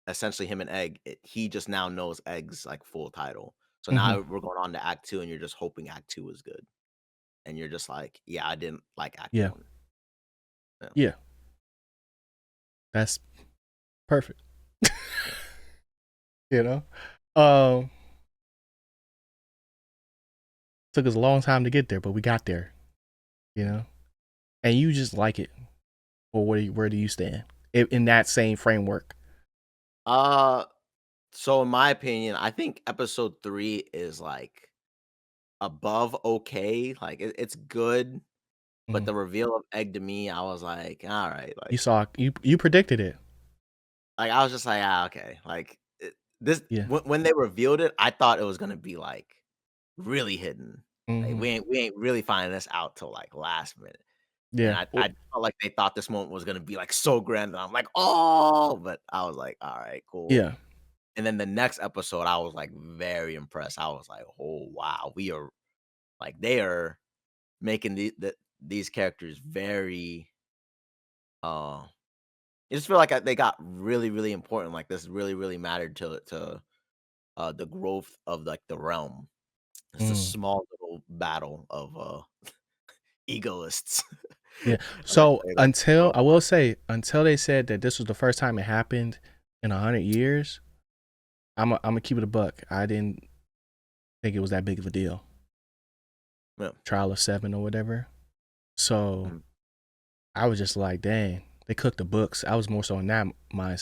essentially him and Egg. He just now knows Egg's like full title. So Mm-hmm. now we're going on to Act 2, and you're just hoping Act 2 is good, and you're just like, yeah, I didn't like Act Yeah. 1. Yeah. Yeah. That's perfect. You know? Um Took us a long time to get there, but we got there, you know? And you just like it. Or where do you stand in that same framework? Uh, so in my opinion, I think episode 3 is like above okay. Like it's good, but Mm. the reveal of Egg to me, I was like, all right, You predicted it. like I was just like, ah, okay. Like this Yeah. when they revealed it, I thought it was gonna be like really hidden. Like Mm-hmm. we ain't really finding this out till like last minute. And Yeah. I felt like they thought this moment was gonna be like so grand. And I'm like, oh, but I was like, all right, cool. Yeah. And then the next episode, I was like very impressed. I was like, oh wow, we are like they are making these characters very uh I just feel like they got really, really important. Like this really, really mattered to the growth of like the realm. It's a Mm. small little battle of egoists. Yeah. I'm gonna So say that. I will say, until they said that this was the first time it happened in 100 years, I'm gonna keep it a buck. I didn't think it was that big of a deal. Yeah. Trial of 7 or whatever. So Mhm. I was just like, dang, they cooked the books. I was more so in that mind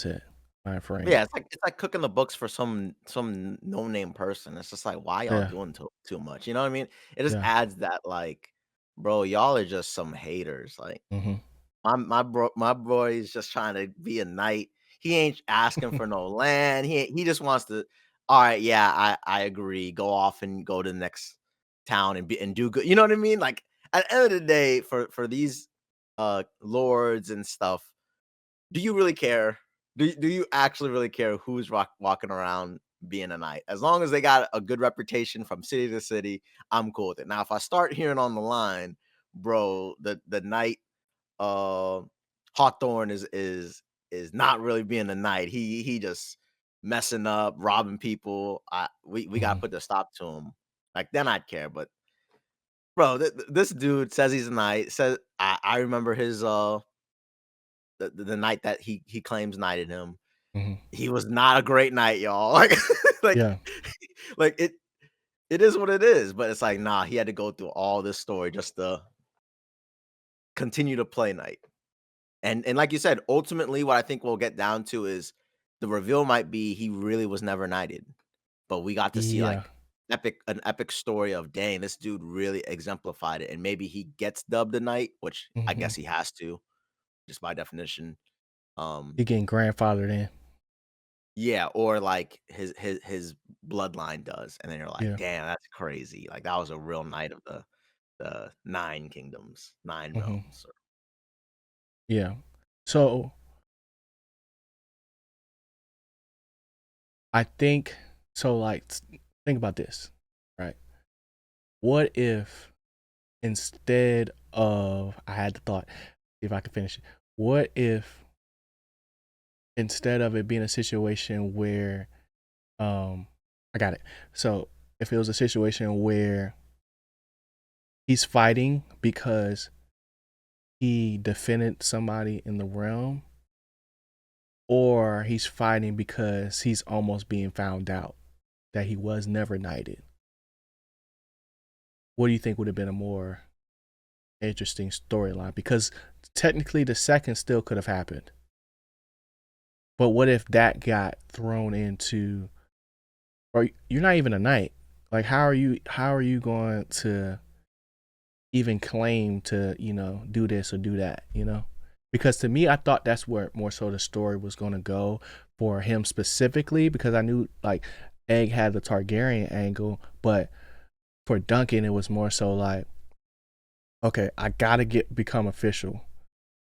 frame. Yeah, it's like cooking the books for some no name person. It's just like why y'all Yeah. doing too much? You know what I mean? It just Yeah. adds that like, bro, y'all are just some haters. Like Mm-hmm. my boy is just trying to be a knight. He ain't asking for no land. He just wants to. All right, yeah, I agree. Go off and go to the next town and do good. You know what I mean? Like at the end of the day, for these lords and stuff, do you really care? Do you actually really care who's walking around being a knight? As long as they got a good reputation from city to city, I'm cool with it. Now, if I start hearing on the line, bro, the knight uh Hawthorne is not really being a knight. He just messing up, robbing people. We gotta Mm-hmm. put the stop to him. Like then I'd care. But bro, this dude says he's a knight. Says I remember his the night that he claims knighted him. Mm-hmm. He was not a great knight, y'all. Like like Yeah. like it is what it is. But it's like nah, he had to go through all this story just to continue to play knight. And like you said, ultimately, what I think we'll get down to is the reveal might be he really was never knighted, but we got to see Yeah. like an epic story of dang, this dude really exemplified it, and maybe he gets dubbed a knight, which I Hmm. guess he has to, just by definition. Um, He getting grandfathered in. yeah, or like his bloodline does, and then you're like, Yeah. damn, that's crazy. Like that was a real knight of the nine kingdoms, nine Hmm. realms. Yeah. So I think so. Like, think about this, right? What if instead of I had the thought, see if I could finish it. What if instead of it being a situation where I got it. So if it was a situation where he's fighting because he defended somebody in the realm, or he's fighting because he's almost being found out that he was never knighted, what do you think would have been a more interesting storyline? Because technically the second still could have happened. But what if that got thrown into, or you're not even a knight? Like how are you going to even claim to, do this or do that, Because to me, I thought that's where more so the story was going to go for him specifically, because I knew like Egg had the Targaryen angle, but for Duncan, it was more so like, okay, I gotta become official.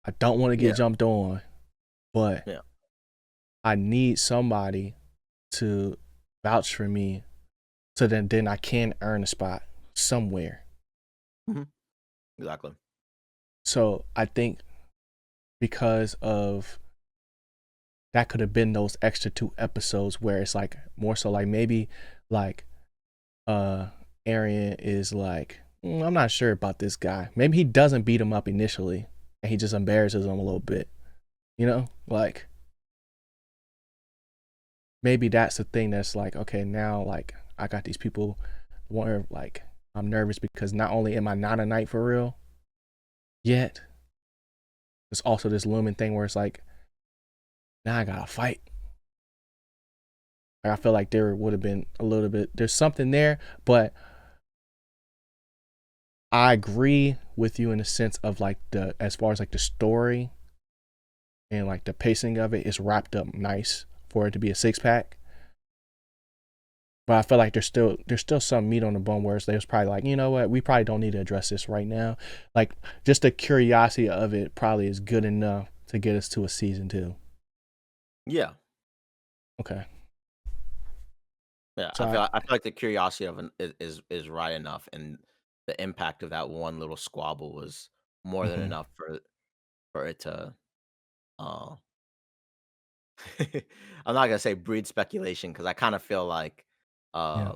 I don't want to Yeah, get jumped on, but yeah, I need somebody to vouch for me, so then I can earn a spot somewhere. hmm exactly. So I think because of that could have been those extra 2 episodes where it's like more so like maybe like uh Arian is like, I'm not sure about this guy. Maybe he doesn't beat him up initially and he just embarrasses him a little bit. Like maybe that's the thing that's like, okay, now like I got these people where like I'm nervous because not only am I not a knight for real yet, there's also this looming thing where it's like, now I gotta fight. Like, I feel like there would have been a little bit, there's something there, but I agree with you in the sense of like as far as like the story and like the pacing of it is wrapped up nice for it to be a 6-pack. But I feel like there's still some meat on the bone where they was probably like, you know what, we probably don't need to address this right now. Like just the curiosity of it probably is good enough to get us to a season 2. Yeah, Okay. yeah. So I feel like the curiosity of is right enough, and the impact of that one little squabble was more than mhm, enough for it to. Uh, I'm not gonna say breed speculation because I kind of feel like yeah. uh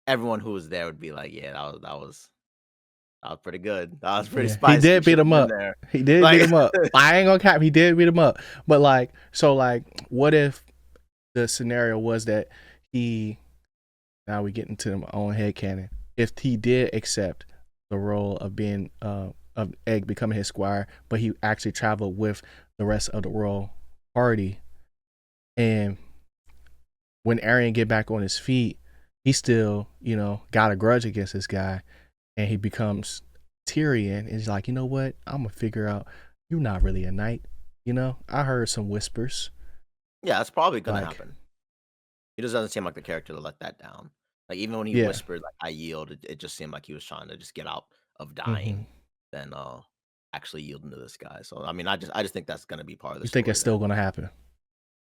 everyone who was there would be like, yeah, that was pretty good. That was pretty Yeah, he spicy. did beat Should have him been up. there. He did beat Like, him up. I ain't gonna cap. He did beat him up. But like, so like, what if the scenario was that he? Now we get into my own head canon. If he did accept the role of being of Egg becoming his squire, but he actually traveled with the rest of the royal party, and when Aryan get back on his feet, he still got a grudge against this guy, and he becomes Tyrion. And he's like, you know what? I'm gonna figure out you're not really a knight. I heard some whispers. yeah, that's probably gonna Like, happen. He just doesn't seem like the character to let that down. Like even when he yeah. whispered like I yield, it just seemed like he was trying to just get out of Hmm. dying than actually yielding to this guy. So I mean, I just think that's gonna be part of the You think it's story then. still gonna happen?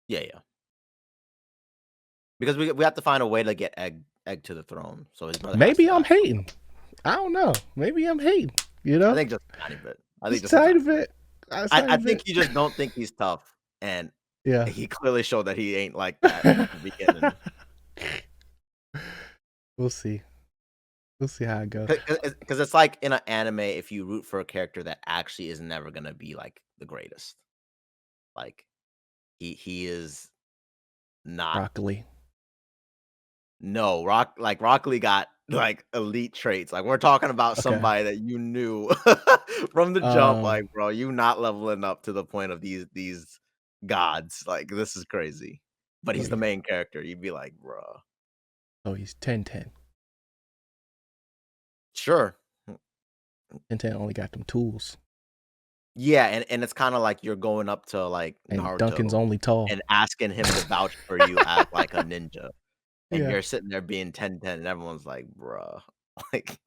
Yeah, yeah. Because we have to find a way to get egg to the throne. So his brother has to Maybe I'm die. hating. I don't know. Maybe I'm hating. I think just a tiny bit. I think Just just a tiny tiny bit. bit. A tiny I think bit. you just don't think he's tough, and Yeah. he clearly showed that he ain't like that at the beginning. We'll see. We'll see how it goes. Because it's like in an anime, if you root for a character that actually is never gonna be like the greatest, like he is not. Broccoli. No, Rock Lee got like elite traits. Like we're talking about Okay. somebody that you knew from the jump. Um. Like, bro, you not leveling up to the point of these gods. Like this is crazy. But Let he's the me main character. You'd be like, bro. So he's 10-10. Sure. 10-10 only got them tools. Yeah, and it's kind of like you're going up to like And Duncan's Naruto only tall. and asking him to vouch for you as like a ninja, and Yeah. you're sitting there being 10-10, and everyone's like, "Bruh," like,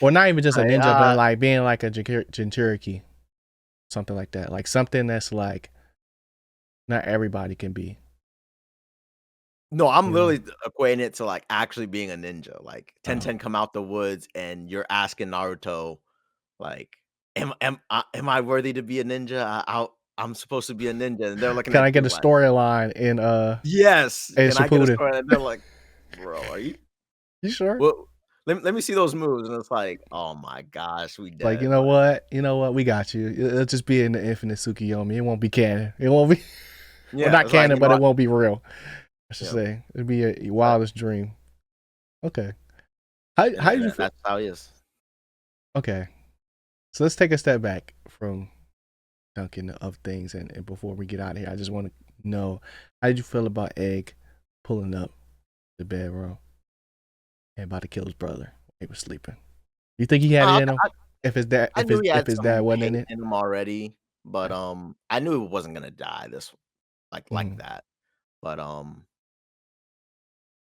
Or not even just a ninja, but uh, like being like a Jinchuriki. Something like that. Like something that's like not everybody can be. no, I'm You know? literally equating it to like actually being a ninja. Like Oh. 10-10 come out the woods, and you're asking Naruto, like, am I worthy to be a ninja? I'm supposed to be a ninja, and they're looking Can at I get you a like, story in yes, can I get a Shippuden? story? And they're like, bro, are you? You sure? Well, let me see those moves, and it's like, oh my gosh, we Like, dead. you know what? We got you. It'll just be in the Infinite Tsukiyomi. It won't be canon. It won't be well, Yeah, not it's like, canon, but it won't be real. I should yeah, say. It'd be a but wildest dream. Okay. How and did you feel? that's how he is. Okay. So let's take a step back from Duncan of things, and before we get out of here, I just want to know, how did you feel about Egg pulling up the bedroom and about to kill his brother? He was sleeping. You think he had it Uh, in him? If his dad, I knew he if had his dad some wasn't in hate it? in him already, but Okay. I knew he wasn't gonna die this like Mm-hmm. that. But I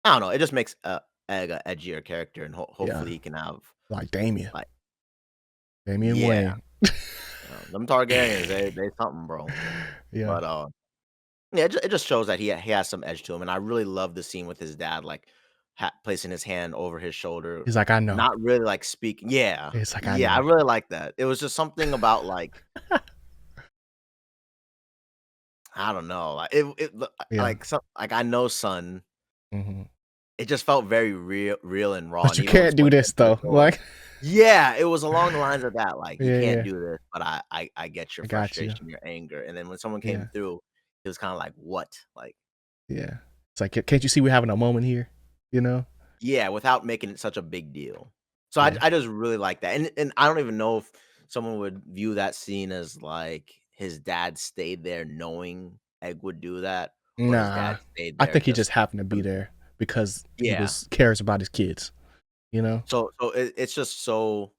don't know. It just makes Egg a edgier character, and Yeah. hopefully he can have Like Damien. like, Damien yeah, Wayne. them Targaryens, they something, bro. Yeah. But yeah, it just shows that he has some edge to him, and I really love the scene with his dad, like placing his hand over his shoulder, He's like, I know. not really like speaking. Yeah, It's like, I yeah, I know. really like that. It was just something about like, I don't know, like Yeah. like some like I know, son. Hmm. It just felt very real and raw, But and you even when can't do someone this came through the though. door, Like, yeah, it was along the lines of that, like, "You yeah, can't yeah. do this, but I get your I got you. frustration, your anger," and then when someone came Yeah. through, it was kinda like, "What?" Like, Yeah. It's like, can't you see we're having a moment here? You know? yeah, without making it such a big deal. So Yeah. I just really like that, and I don't even know if someone would view that scene as, like, his dad stayed there knowing Egg would do that, or his Nah. dad stayed I there think he just just happened to be to. there because he Yeah. was cares about his kids, you know? So it's just so,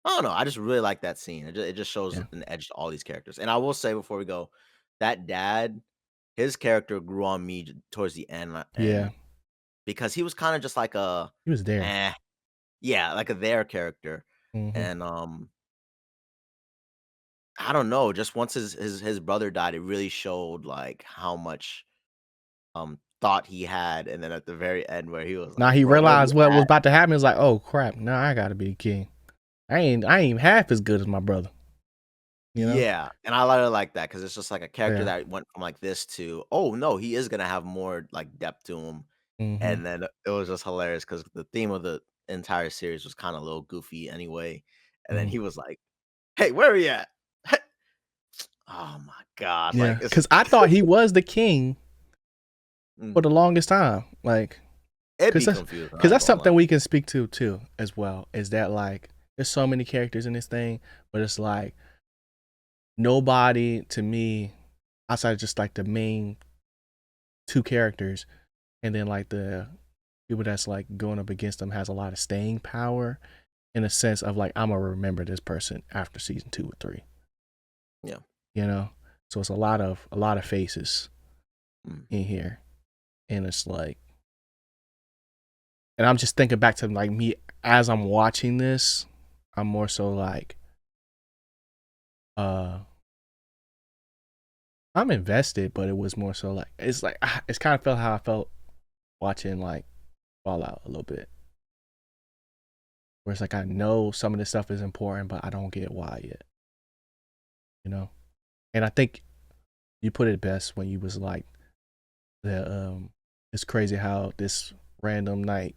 I don't know, I just really like that scene. It just shows Yeah. an edge to all these characters. And I will say before we go, that dad, his character grew on me towards the end, Yeah. and because he was kind of just like a, He was there. eh, yeah, like a there character. Hmm. And I don't know, just once his brother died, it really showed like how much thought he had. And then at the very end where he was Now like, he "Bro, where we realized what was at?" about to happen. He was like, oh crap, now I gotta be king. I ain't half as good as my brother, you know? Yeah, and I really like that because it's just like a character Yeah. that went from like this to, "Oh, no, he is gonna have more, like, depth to him," Hmm. and then it was just hilarious because the theme of the entire series was kinda a little goofy anyway, and then Hmm. he was like, "Hey, where are you at? Hey." Oh my god, like, Yeah. it's Cause I thought he was the king for mm, the longest time. Like, it'd cause be confusing, I ain't that's gonna lie. something we can speak to too, as well. Is that like there's so many characters in this thing, but it's like nobody to me outside of just like the main two characters, and then like the people that's like going up against them has a lot of staying power in a sense of like I'm gonna remember this person after season 2 or 3. Yeah. You know, so it's a lot of faces Mm. in here, and it's like, and I'm just thinking back to like me as I'm watching this, I'm more so like, uh, I'm invested, but it was more so like it's like it's kind of felt how I felt watching like Fallout a little bit, where it's like I know some of this stuff is important, but I don't get why yet, you know. And I think you put it best when you was like the it's crazy how this random night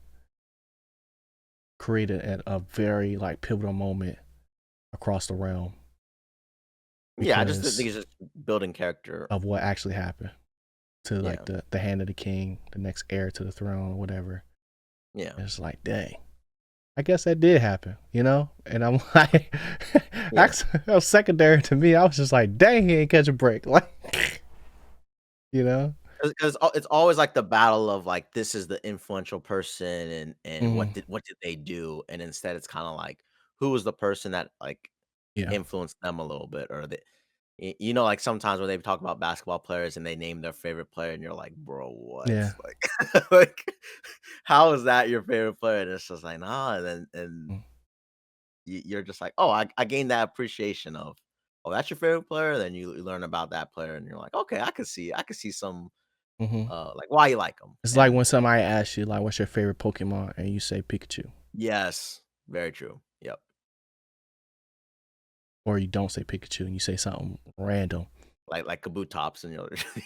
created a very like pivotal moment across the realm Yeah, I just think because it's just building character. of what actually happened to like Yeah, the hand of the king, the next heir to the throne, or whatever. yeah, And it's like, dang, I guess that did happen, you know? And I'm like, yeah. that was secondary to me. I was just like, dang, he ain't catch a break. Like, you know? 'Cause it's always like the battle of like, this is the influential person and Mhm. what did they do? And instead it's kinda like, who was the person that, like, Yeah. influenced them a little bit or you know, like, sometimes when they talk about basketball players and they name their favorite player and you're like, "Bro, what?" Yeah. Like like, how is that your favorite player? And it's just like, "Nah," and Mm. you're just like, "Oh, I gained that appreciation of, oh, that's your favorite player?" Then you learn about that player and you're like, "Okay, I could see some, Mhm. like, why you like them." It's like And when somebody asks you, like, "What's your favorite Pokemon?" and you say Pikachu, yes, very true. Yep. or you don't say Pikachu and you say something random. Like Kabutops and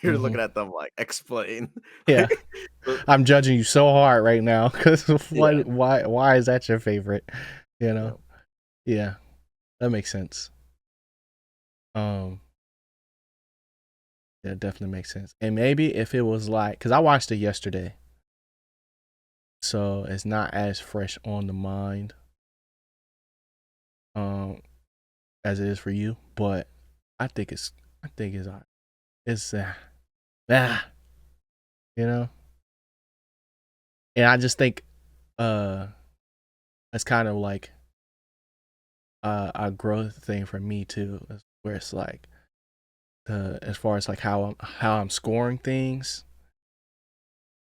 you're Mhm. looking at them like, "Explain." Yeah. Like, so I'm judging you so hard right now because yeah, why is that your favorite? You know? yeah. Yeah, that makes sense. Um, yeah, it definitely makes sense. And maybe if it was like, because I watched it yesterday, so it's not as fresh on the mind, um, as it is for you. But I think it's ah, you know. And I just think uh, it's kind of like a growth thing for me too, where it's like as far as like how I'm scoring things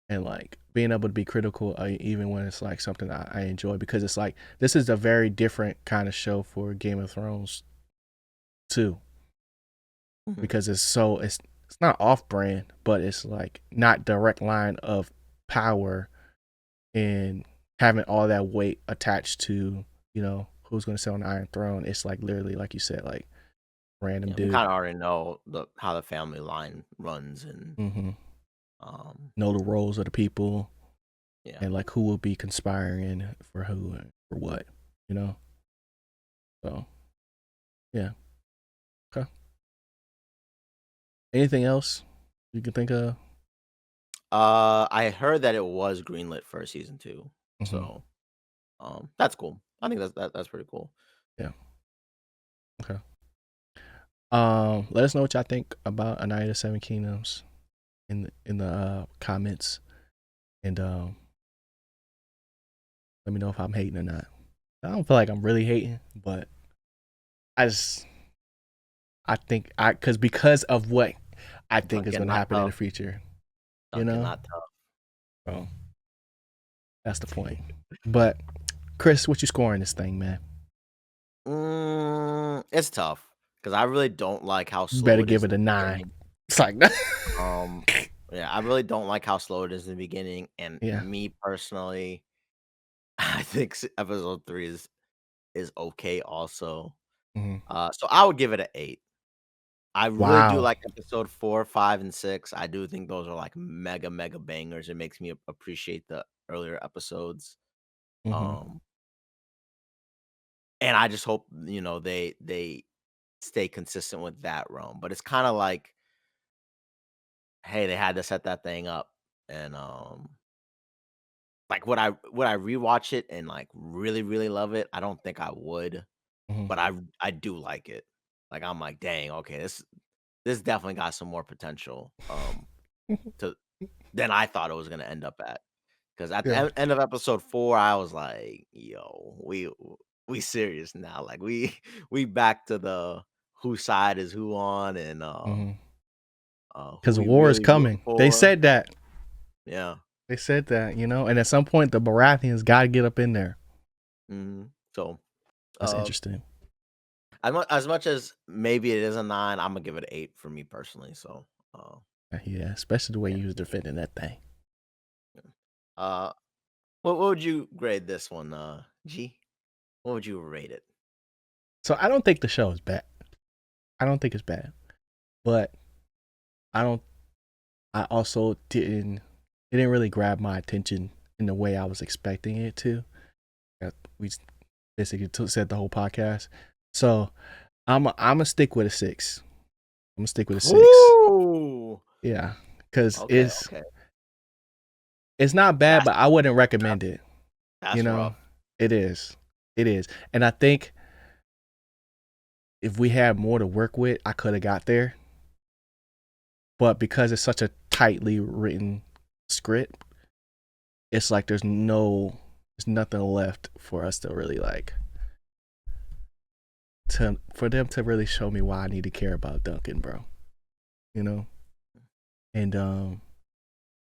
and like being able to be critical even when it's like something I enjoy, because it's like this is a very different kind of show for Game of Thrones too, Mhm. because it's not off brand, but it's like not direct line of power and having all that weight attached to, who's going to sit on the Iron Throne. It's like literally, like you said, like random Yeah, we dude. kinda already know how the family line runs and, Hmm. um, Know the roles of the people yeah. and like who will be conspiring for who and for what, you know. So yeah. Okay. Anything else you can think of? I heard that it was greenlit for season 2, Hmm. so, that's cool. I think that's pretty cool. Yeah. Okay. Let us know what y'all think about A Night of the Seven Kingdoms in the comments, and let me know if I'm hating or not. I don't feel like I'm really hating, but I just I think because of what I think is Duncan, going to not happen in the tough. future, you Duncan, know. not tough. So that's the point. But Chris, what you scoring this thing, man? It's tough because I really don't like how You slow better it is give in it the a 9. beginning. It's like Um, yeah, I really don't like how slow it is in the beginning, and yeah. me personally, I think episode 3 is okay also. Mhm. So I would give it an 8. I really do Wow. like episode 4, 5, and 6. I do think those are like mega, mega bangers. It makes me appreciate the earlier episodes. Mhm. Um, and I just hope, they stay consistent with that realm. But it's kind of like, hey, they had to set that thing up. And like would I rewatch it and like really, really love it? I don't think I would, Mhm. but I do like it. Like I'm like, dang, okay, this definitely got some more potential. To than I thought it was gonna end up at. 'Cause at the Yeah. end of episode 4, I was like, "Yo, we serious now." Like, we we back to the whose side is who on and, Mhm. who Because we war is really rooting coming. They for. said that. Yeah. They said that, and at some point the Baratheons got to get up in there. Mhm. So, That's uh, interesting. as much as maybe it is a 9, Imma give it an 8 for me personally, so, Yeah, especially the way yeah, you was defending that thing. yeah. Uh, what would you grade this one, G? What would you rate it? So I don't think the show is bad. I don't think it's bad, but I don't. I also didn't. It didn't really grab my attention in the way I was expecting it to. We basically said the whole podcast. So I'm gonna stick with a 6. I'm gonna stick with a 6. Woo! Yeah, because Okay, it's okay. it's not bad, That's but I wouldn't recommend it. You that's know, rough. it is. It is, and I think if we had more to work with, I could have got there. But because it's such a tightly written script, it's like there's nothing left for us to really like for them to really show me why I need to care about Duncan, bro. You know? And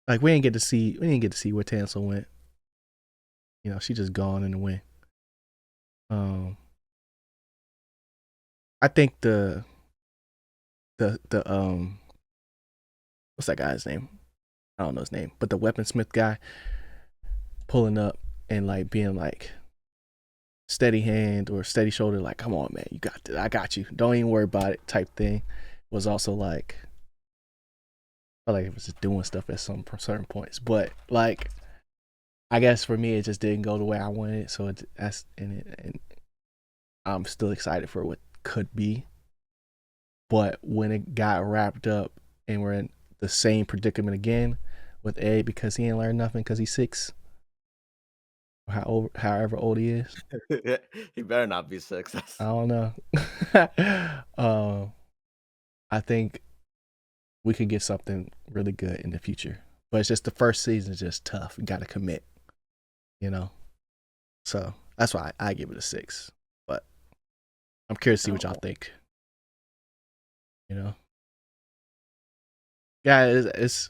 like we didn't get to see where Tansel went. You know, she just gone in the wind. I think the what's that guy's name? I don't know his name, but the weaponsmith guy pulling up and like being like steady hand or steady shoulder, like, come on, man, you got this. I got you. Don't even worry about it type thing was also like, I felt like it was just doing stuff at some certain points. But like, I guess for me, it just didn't go the way I wanted it. So and I'm still excited for what could be. But when it got wrapped up and we're in the same predicament again with Ed because he ain't learned nothing because he's 6, however old he is. He better not be 6. I don't know. I think we could get something really good in the future. But it's just the first season is just tough. You got to commit, you know? So that's why I give it a 6. But I'm curious to see what y'all think. You know? Yeah, it's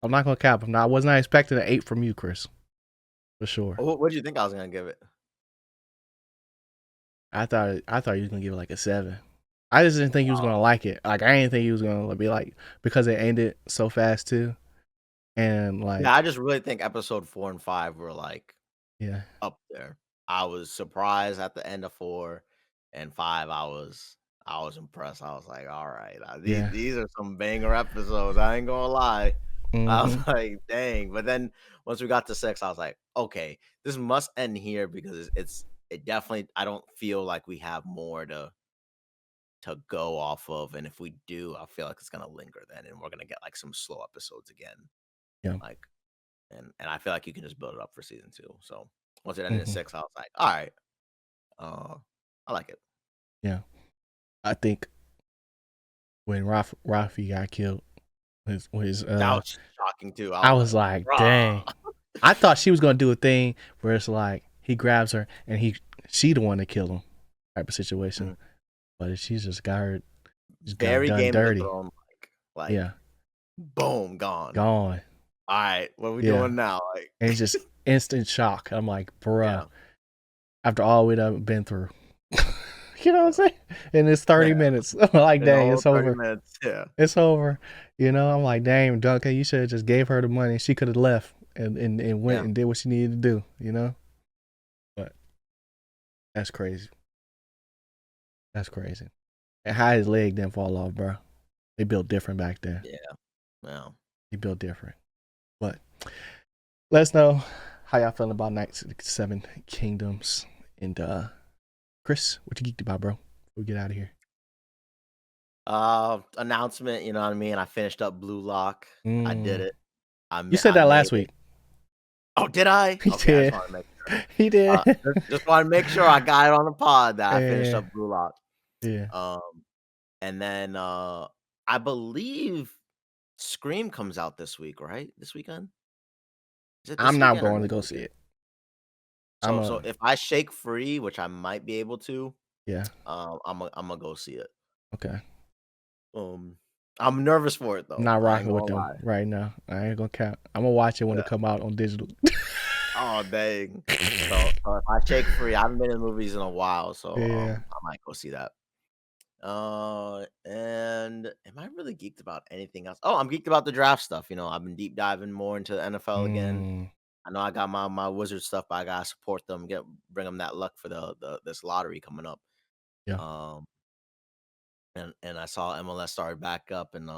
I'm not going to cap. I was not expecting an 8 from you, Chris. For sure. What do you think I was going to give it? I thought you was going to give it like a 7. I just didn't think he was going to like it. Like, I didn't think he was going to be like, because it ended so fast too. And like, yeah, I just really think episode 4 and 5 were like up there. I was surprised at the end of 4 and 5. I was impressed. I was like, all right, these are some banger episodes. I ain't gonna lie. I was like, dang. But then once we got to 6, I was like, okay, this must end here because it definitely. I don't feel like we have more to go off of, and if we do, I feel like it's gonna linger then, and we're gonna get like some slow episodes again. Yeah. Like, and I feel like you can just build it up for season 2. So once it ended at 6, I was like, all right, I like it. Yeah, I think when Rafi got killed, that was shocking too. I was like, dang. I thought she was gonna do a thing where it's like he grabs her and she the one to kill him type of situation, but she's just got her very done Game dirty. Of the Thrones, like boom, gone. All right, what are we doing now? Like, and it's just instant shock. I'm like, bruh, after all we've been through. You know what I'm saying? And it's 30 minutes. I'm like, dang, it's over. Minutes, it's over. You know, I'm like, dang, Duncan, you should have just gave her the money. She could have left and went and did what she needed to do, you know? But that's crazy. That's crazy. And how his leg didn't fall off, bro. They built different back then. Yeah. They built different. But let us know how y'all feeling about Knights of the 7 Kingdoms. And Chris, what you geeked about, bro? Before we get out of here. Announcement, you know what I mean? I finished up Blue Lock. I did it. You said that last week. Oh, did I? He did. I just want to make sure. He did. Just want to make sure I got it on the pod that I finished up Blue Lock. Yeah. And then I believe Scream comes out this week, right? This weekend? I'm not going to go see it. So if I shake free, which I might be able to, I'm gonna go see it. Okay. I'm nervous for it though. I'm not rocking with them right now. I ain't gonna count. I'm gonna watch it when it come out on digital. Oh dang! So if I shake free, I haven't been in movies in a while, so I might go see that. And am I really geeked about anything else? Oh, I'm geeked about the draft stuff. You know, I've been deep diving more into the NFL again. I know I got my Wizard stuff, but I gotta support them, bring them that luck for this lottery coming up. Yeah. And I saw MLS started back up, and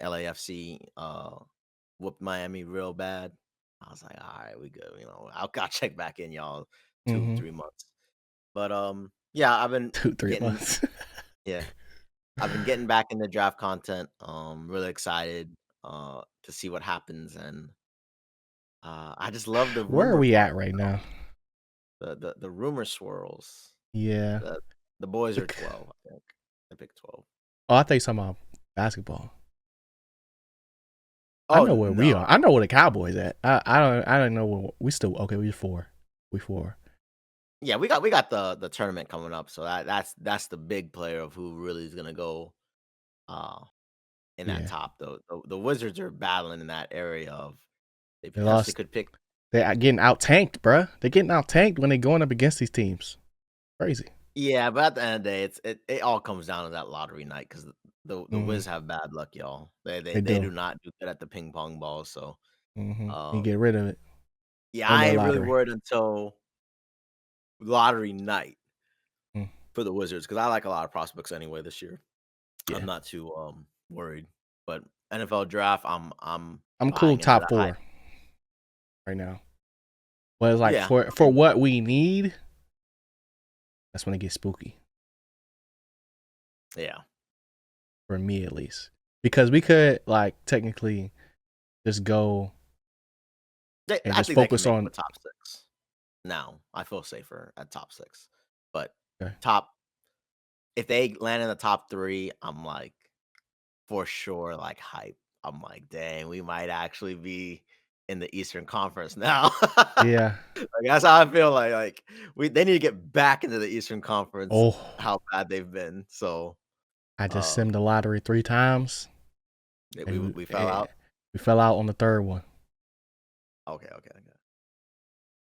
LAFC whooped Miami real bad. I was like, all right, we good. You know, I'll check back in, y'all, 2-3 months. But yeah, I've been 2-3 months. Yeah, I've been getting back into draft content. Really excited to see what happens, and I just love the. Where are we at right now? The rumor swirls. Yeah, the boys are 12. I think they picked 12. Oh, I thought you were talking about basketball. I Oh know where we no. are. I know where the Cowboys at. I don't know where we still okay. We 4. We 4. Yeah, we got the tournament coming up, so that's the big player of who really is gonna go uh in that Yeah, top. The Wizards are battling in that area of they they potentially lost. could pick. They're getting out tanked, bruh. They're getting out tanked when they're going up against these teams. Crazy. Yeah, but at the end of the day, it all comes down to that lottery night because the Mm-hmm. Wiz have bad luck, y'all. They they They they do. do not do good at the ping pong ball. So Mm-hmm. You um get rid of it. yeah, No I more ain't really lottery. worried until lottery night Mm. for the Wizards because I like a lot of prospects anyway this year. I'm Yeah, not too worried. But NFL draft, I'm I'm cool. buying into Top that hype. 4 right now. But it's like Yeah, for I mean, what we need, that's when it gets spooky yeah. for me at least. Because we could like technically just go and I just think they can focus make on. the top six. Now I feel safer at top six, but Okay. top if they land in the top three, I'm like for sure like hype. I'm like, dang, we might actually be in the Eastern Conference now. Yeah. Like, that's how I feel they need to get back into the Eastern Conference, Oh, how bad they've been. So I just uh simmed the lottery 3 times, we and we fell out. we fell out on the third one. Okay.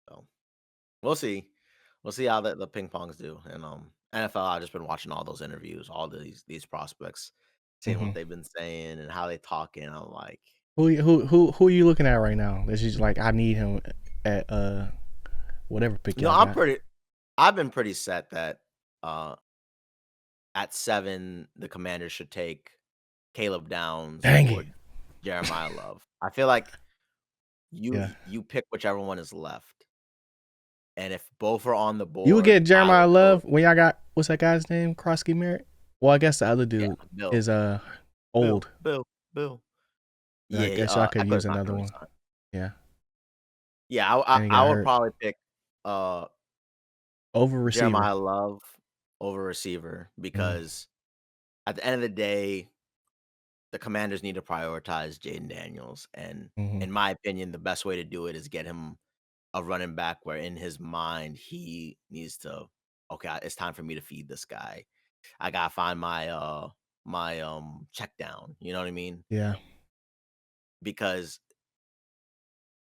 So we'll see. We'll see how the ping pongs do. And NFL, I've just been watching all those interviews, all these prospects, seeing Mm-hmm. what they've been saying and how they talking. I'm like, Who are you looking at right now? That's just like I need him at whatever pick you know, y'all got. I've been pretty set that uh at 7 the Commanders should take Caleb Downs Dang or it. Jeremiah Love. I feel like you Yeah. you pick whichever one is left. And if both are on the You would board, get I Jeremiah would go Love when y'all got what's that guy's name? Krosky Merritt? Well, I guess the other yeah, dude Bill. is Bill. old. Bill. Bill. I Yeah, guess y'all could use Eckler's not another gonna one. resign. Yeah. Yeah, And he I got would hurt. probably pick uh Over receiver. Jeremiah Love over receiver Mm-hmm. because at the end of the day, the Commanders need to prioritize Jaden Daniels. And Mm-hmm. in my opinion, the best way to do it is get him a running back where in his mind he needs to, okay, it's time for me to feed this guy. I gotta find my check down. You know what I mean? Yeah. Because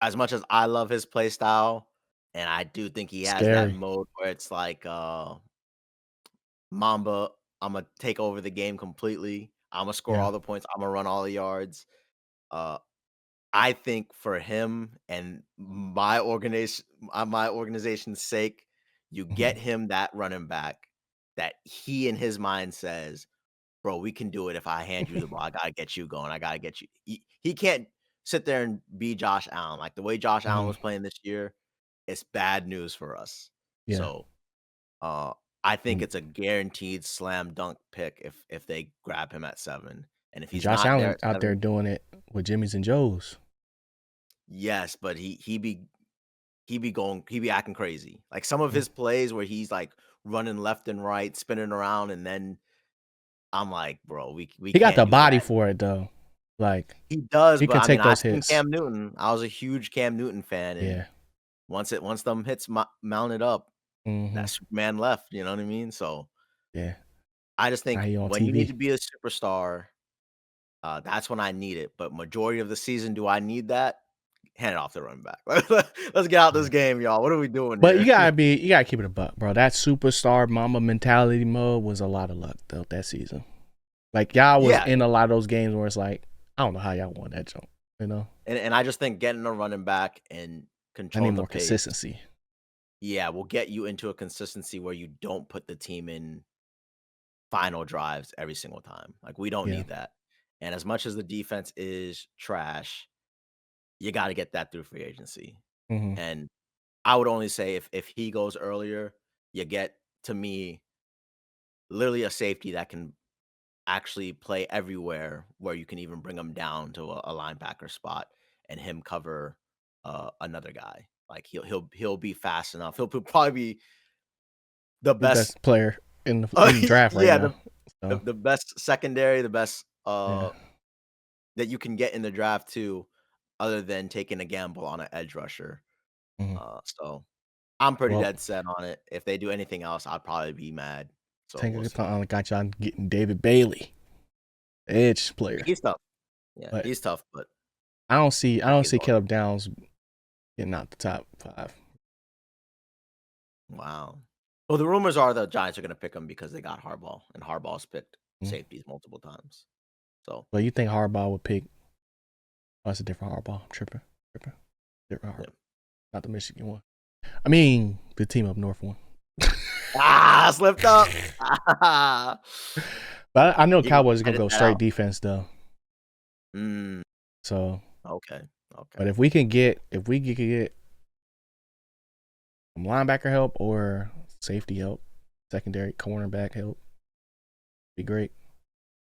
as much as I love his play style, and I do think he has that Scary. mode where it's like Mamba, Imma take over the game completely. Imma score Yeah. all the points. Imma run all the yards. Uh, I think for him and my organization's sake, you Mm-hmm. get him that running back that he in his mind says, "Bro, we can do it if I hand you the ball. I gotta get you going. I gotta get you." He can't sit there and be Josh Allen. Like the way Josh Allen Mm-hmm. was playing this year, it's bad news for us. Yeah. So uh, I think And it's a guaranteed slam dunk pick if they grab him at 7. And if he's Josh not there Allen at out there 7, doing it with Jimmy's and Joe's. yes, but he be acting crazy. Like some of Mm. his plays where he's like running left and right, spinning around, and then I'm like, bro, we He got can't the do body that. for it though. Like He does, he but can I mean, take I those seen hits. Cam Newton. I was a huge Cam Newton fan, and Yeah. once them hits mounted up, Mm-hmm. that Superman left. You know what I mean? So Yeah. I just Now think he on when you need TV. to be a superstar, that's when I need it. But majority of the season, do I need that? Hand it off to running back. Let's get out this Yeah. game, y'all. What are we doing But here? you gotta keep it a buck, bro. That superstar mama mentality mode was a lot of luck though that season. Like y'all was Yeah, in a lot of those games where it's like, I don't know how y'all won that jump. You know? and I just think getting a running back and I need controlling the more pace, consistency. yeah, will get you into a consistency where you don't put the team in final drives every single time. Like we don't Yeah. need that. And as much as the defense is trash, you got to get that through free agency. Mm-hmm. And I would only say if he goes earlier, you get to me literally a safety that can actually play everywhere where you can even bring him down to a linebacker spot and him cover another guy. Like he'll be fast enough. Probably be the The best. best player in the draft right Yeah, now. So the best secondary, the best yeah. that you can get in the draft too. other than taking a gamble on an edge rusher. Mhm. So I'm pretty Well, dead set on it. If they do anything else, I'd probably be mad. So we'll see. Tank got y'all getting David Bailey, edge player, He's tough. Yeah, but he's tough, but I don't see he's old. Caleb Downs getting out the top 5. Wow. Well, the rumors are the Giants are going to pick him because they got Harbaugh, and Harbaugh's picked safeties multiple times. So, But you think Harbaugh would pick? Oh, it's a different Harbaugh. I'm tripping. Different Harbaugh. Yeah. Not the Michigan one. I mean, the team up north one. Slipped up. But I know You can Cowboys are gonna edit go that straight out. defense though. Mm, So, okay. but if we can get some linebacker help or safety help, secondary cornerback help, be great.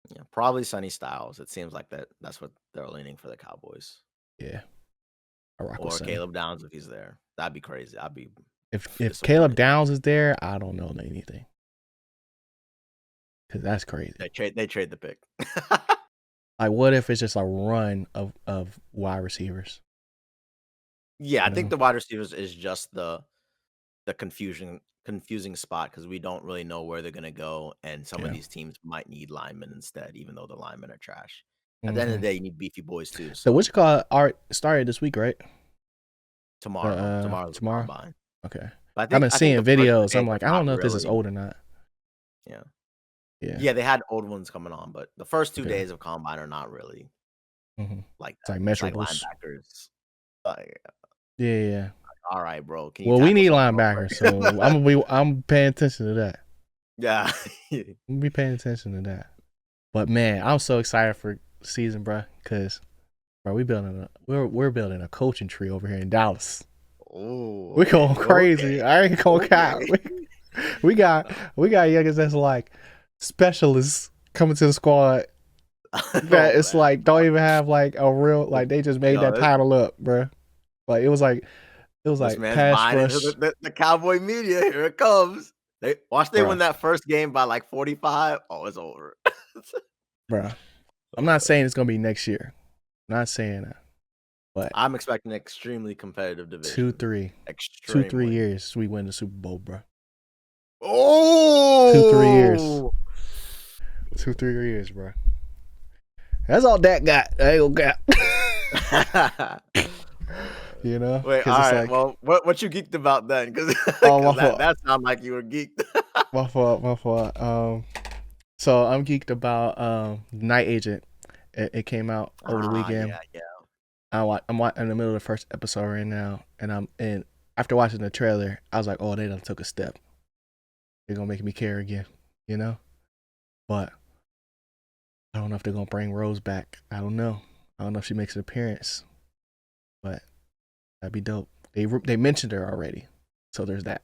Yeah, probably Sonny Styles. It seems like that's what they're leaning for the Cowboys. Yeah, I rock with Or Sonny. Caleb Downs if he's there. That'd be crazy. I'd be If disappointed. Caleb Downs is there, I don't know anything because that's crazy. They trade the pick. Like, what if it's just a run of wide receivers? Yeah, I You think know? the wide receivers is just the confusing spot because we don't really know where they're gonna go, and some of Yeah. these teams might need linemen instead, even though the linemen are trash. At the end of Mhm. the day, you need beefy boys too. So So what you call art started this week, right? tomorrow's the Tomorrow. combine. Okay. But I've been I think seeing the first 2 videos. I'm days like, are I don't not know if this is really. old or not. Yeah. Yeah. Yeah, they had old ones coming on, but the first 2 Okay. days of combine are not really like It's that. like It's like measurables. linebackers. Like, Yeah. all right, bro. Can you Well, we tackle need someone real linebackers, quick? so I'm paying attention to that. Yeah. I'm be paying attention to that. But man, I'm so excited for season, bro, because bro, we're building a coaching tree over here in Dallas. Oh, We're going crazy. okay. I ain't gonna cap. Okay. We got youngins that's like specialists coming to the squad. That it's man. like don't even have like a real like they just made that Yo, title up, bro. Like it was like this man's pass buying into rush, the Cowboy media. Here it comes. They bro. win that first game by like 45. Oh, it's over. Bro, I'm not saying it's gonna be next year. I'm not saying that, but I'm expecting an extremely competitive division. 2-3 Extremely. years we win the Super Bowl, bro. Oh, 2-3 years. 2-3 years, bro. That's all that got. I ain't gonna cap. You know? Wait, all It's right. like, Well, what you geeked about then? Because oh, my fault. that sounded like you were geeked. My fault. So I'm geeked about Night Agent. It came out over the weekend. Yeah. I'm in the middle of the first episode right now, and after watching the trailer, I was like, oh, they done took a step. They're gonna make me care again, you know? But I don't know if they're gonna bring Rose back. I don't know. I don't know if she makes an appearance, but that'd be dope. They mentioned her already, so there's that.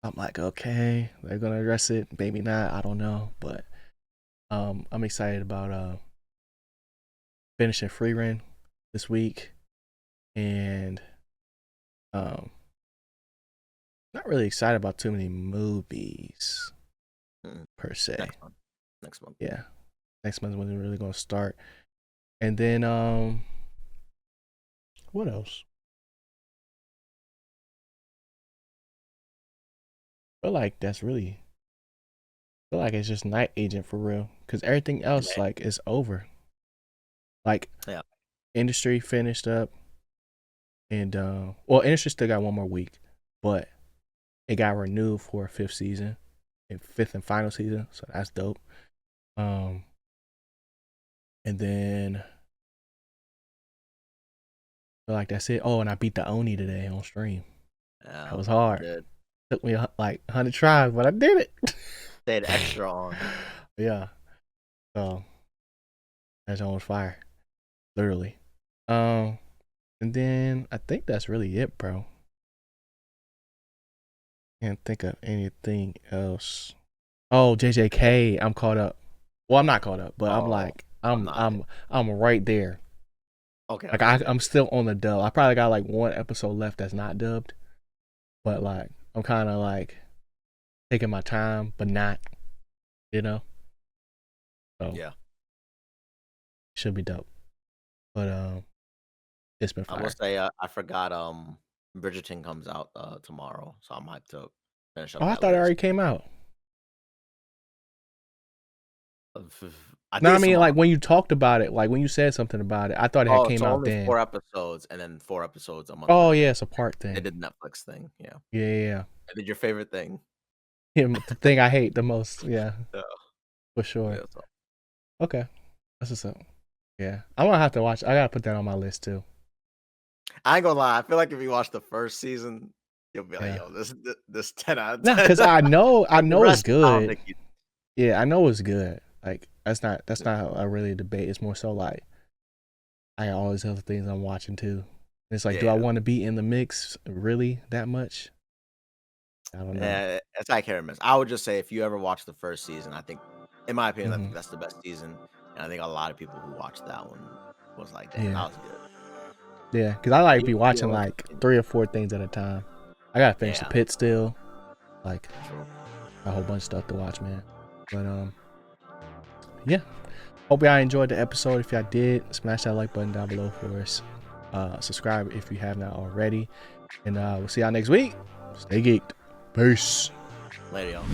I'm like, okay, they're gonna address it. Maybe not. I don't know, but I'm excited about finishing Free Run this week, and not really excited about too many movies per se. Next month. Yeah, next month when we're really gonna start, and then what else? I feel like it's just Night Agent for real, because everything else like is over. Like, yeah, Industry finished up, and Industry still got one more week, but it got renewed for a fifth and final season, so that's dope. And then I feel like that's it. Oh, and I beat the Oni today on stream. That was hard. Took me like 100 tries, but I did it. Stayed extra on. Yeah. So that's almost fire, literally. And then I think that's really it, bro. Can't think of anything else. Oh, JJK, I'm caught up. Well, I'm not caught up, but I'm like I'm right there. Okay. Like I'm still on the dub. I probably got like one episode left that's not dubbed, but like I'm kind of like taking my time, but not, you know. So yeah, should be dope. But It's been I will fire. say I forgot Bridgerton comes out tomorrow, so I'm hyped to finish Oh, up I that thought it latest. already came out. I No, think I it's mean like tomorrow. when you talked about it, like when you said something about it, I thought it had Oh, came so out only then. 4 episodes, and then 4 episodes a month Oh later. yeah, it's a part They thing. did Netflix thing, yeah. Yeah. I did your favorite thing. The thing I hate the most. Yeah, Yeah, for sure. yeah. So. Okay, that's what's up. Yeah, I'm gonna have to watch. I gotta put that on my list too. I ain't gonna lie. I feel like if you watch the first season, you'll be like, Yeah. "Yo, this 10 out of Nah, 10." cause I know And the it's rest, I don't good. think you. Yeah, I know it's good. Like that's not a really debate. It's more so like I got all these other things I'm watching too. It's like, do I Yeah, want to be in the mix really that much? I don't know. yeah. It's like hit or miss. I would just say if you ever watch the first season, I think, in my opinion, I Hmm. think that's the best season. And I think a lot of people who watched that one was like, "Damn, Yeah, that was good." yeah. Cause I like Even be if you watching only like seen- 3 or 4 things at a time. I gotta finish the yeah, pit still. Like true. a whole bunch of stuff to watch, man. But yeah. Hope y'all enjoyed the episode. If y'all did, smash that like button down below for us. Subscribe if you have not already. And we'll see y'all next week. Stay geeked. Peace. Later, y'all.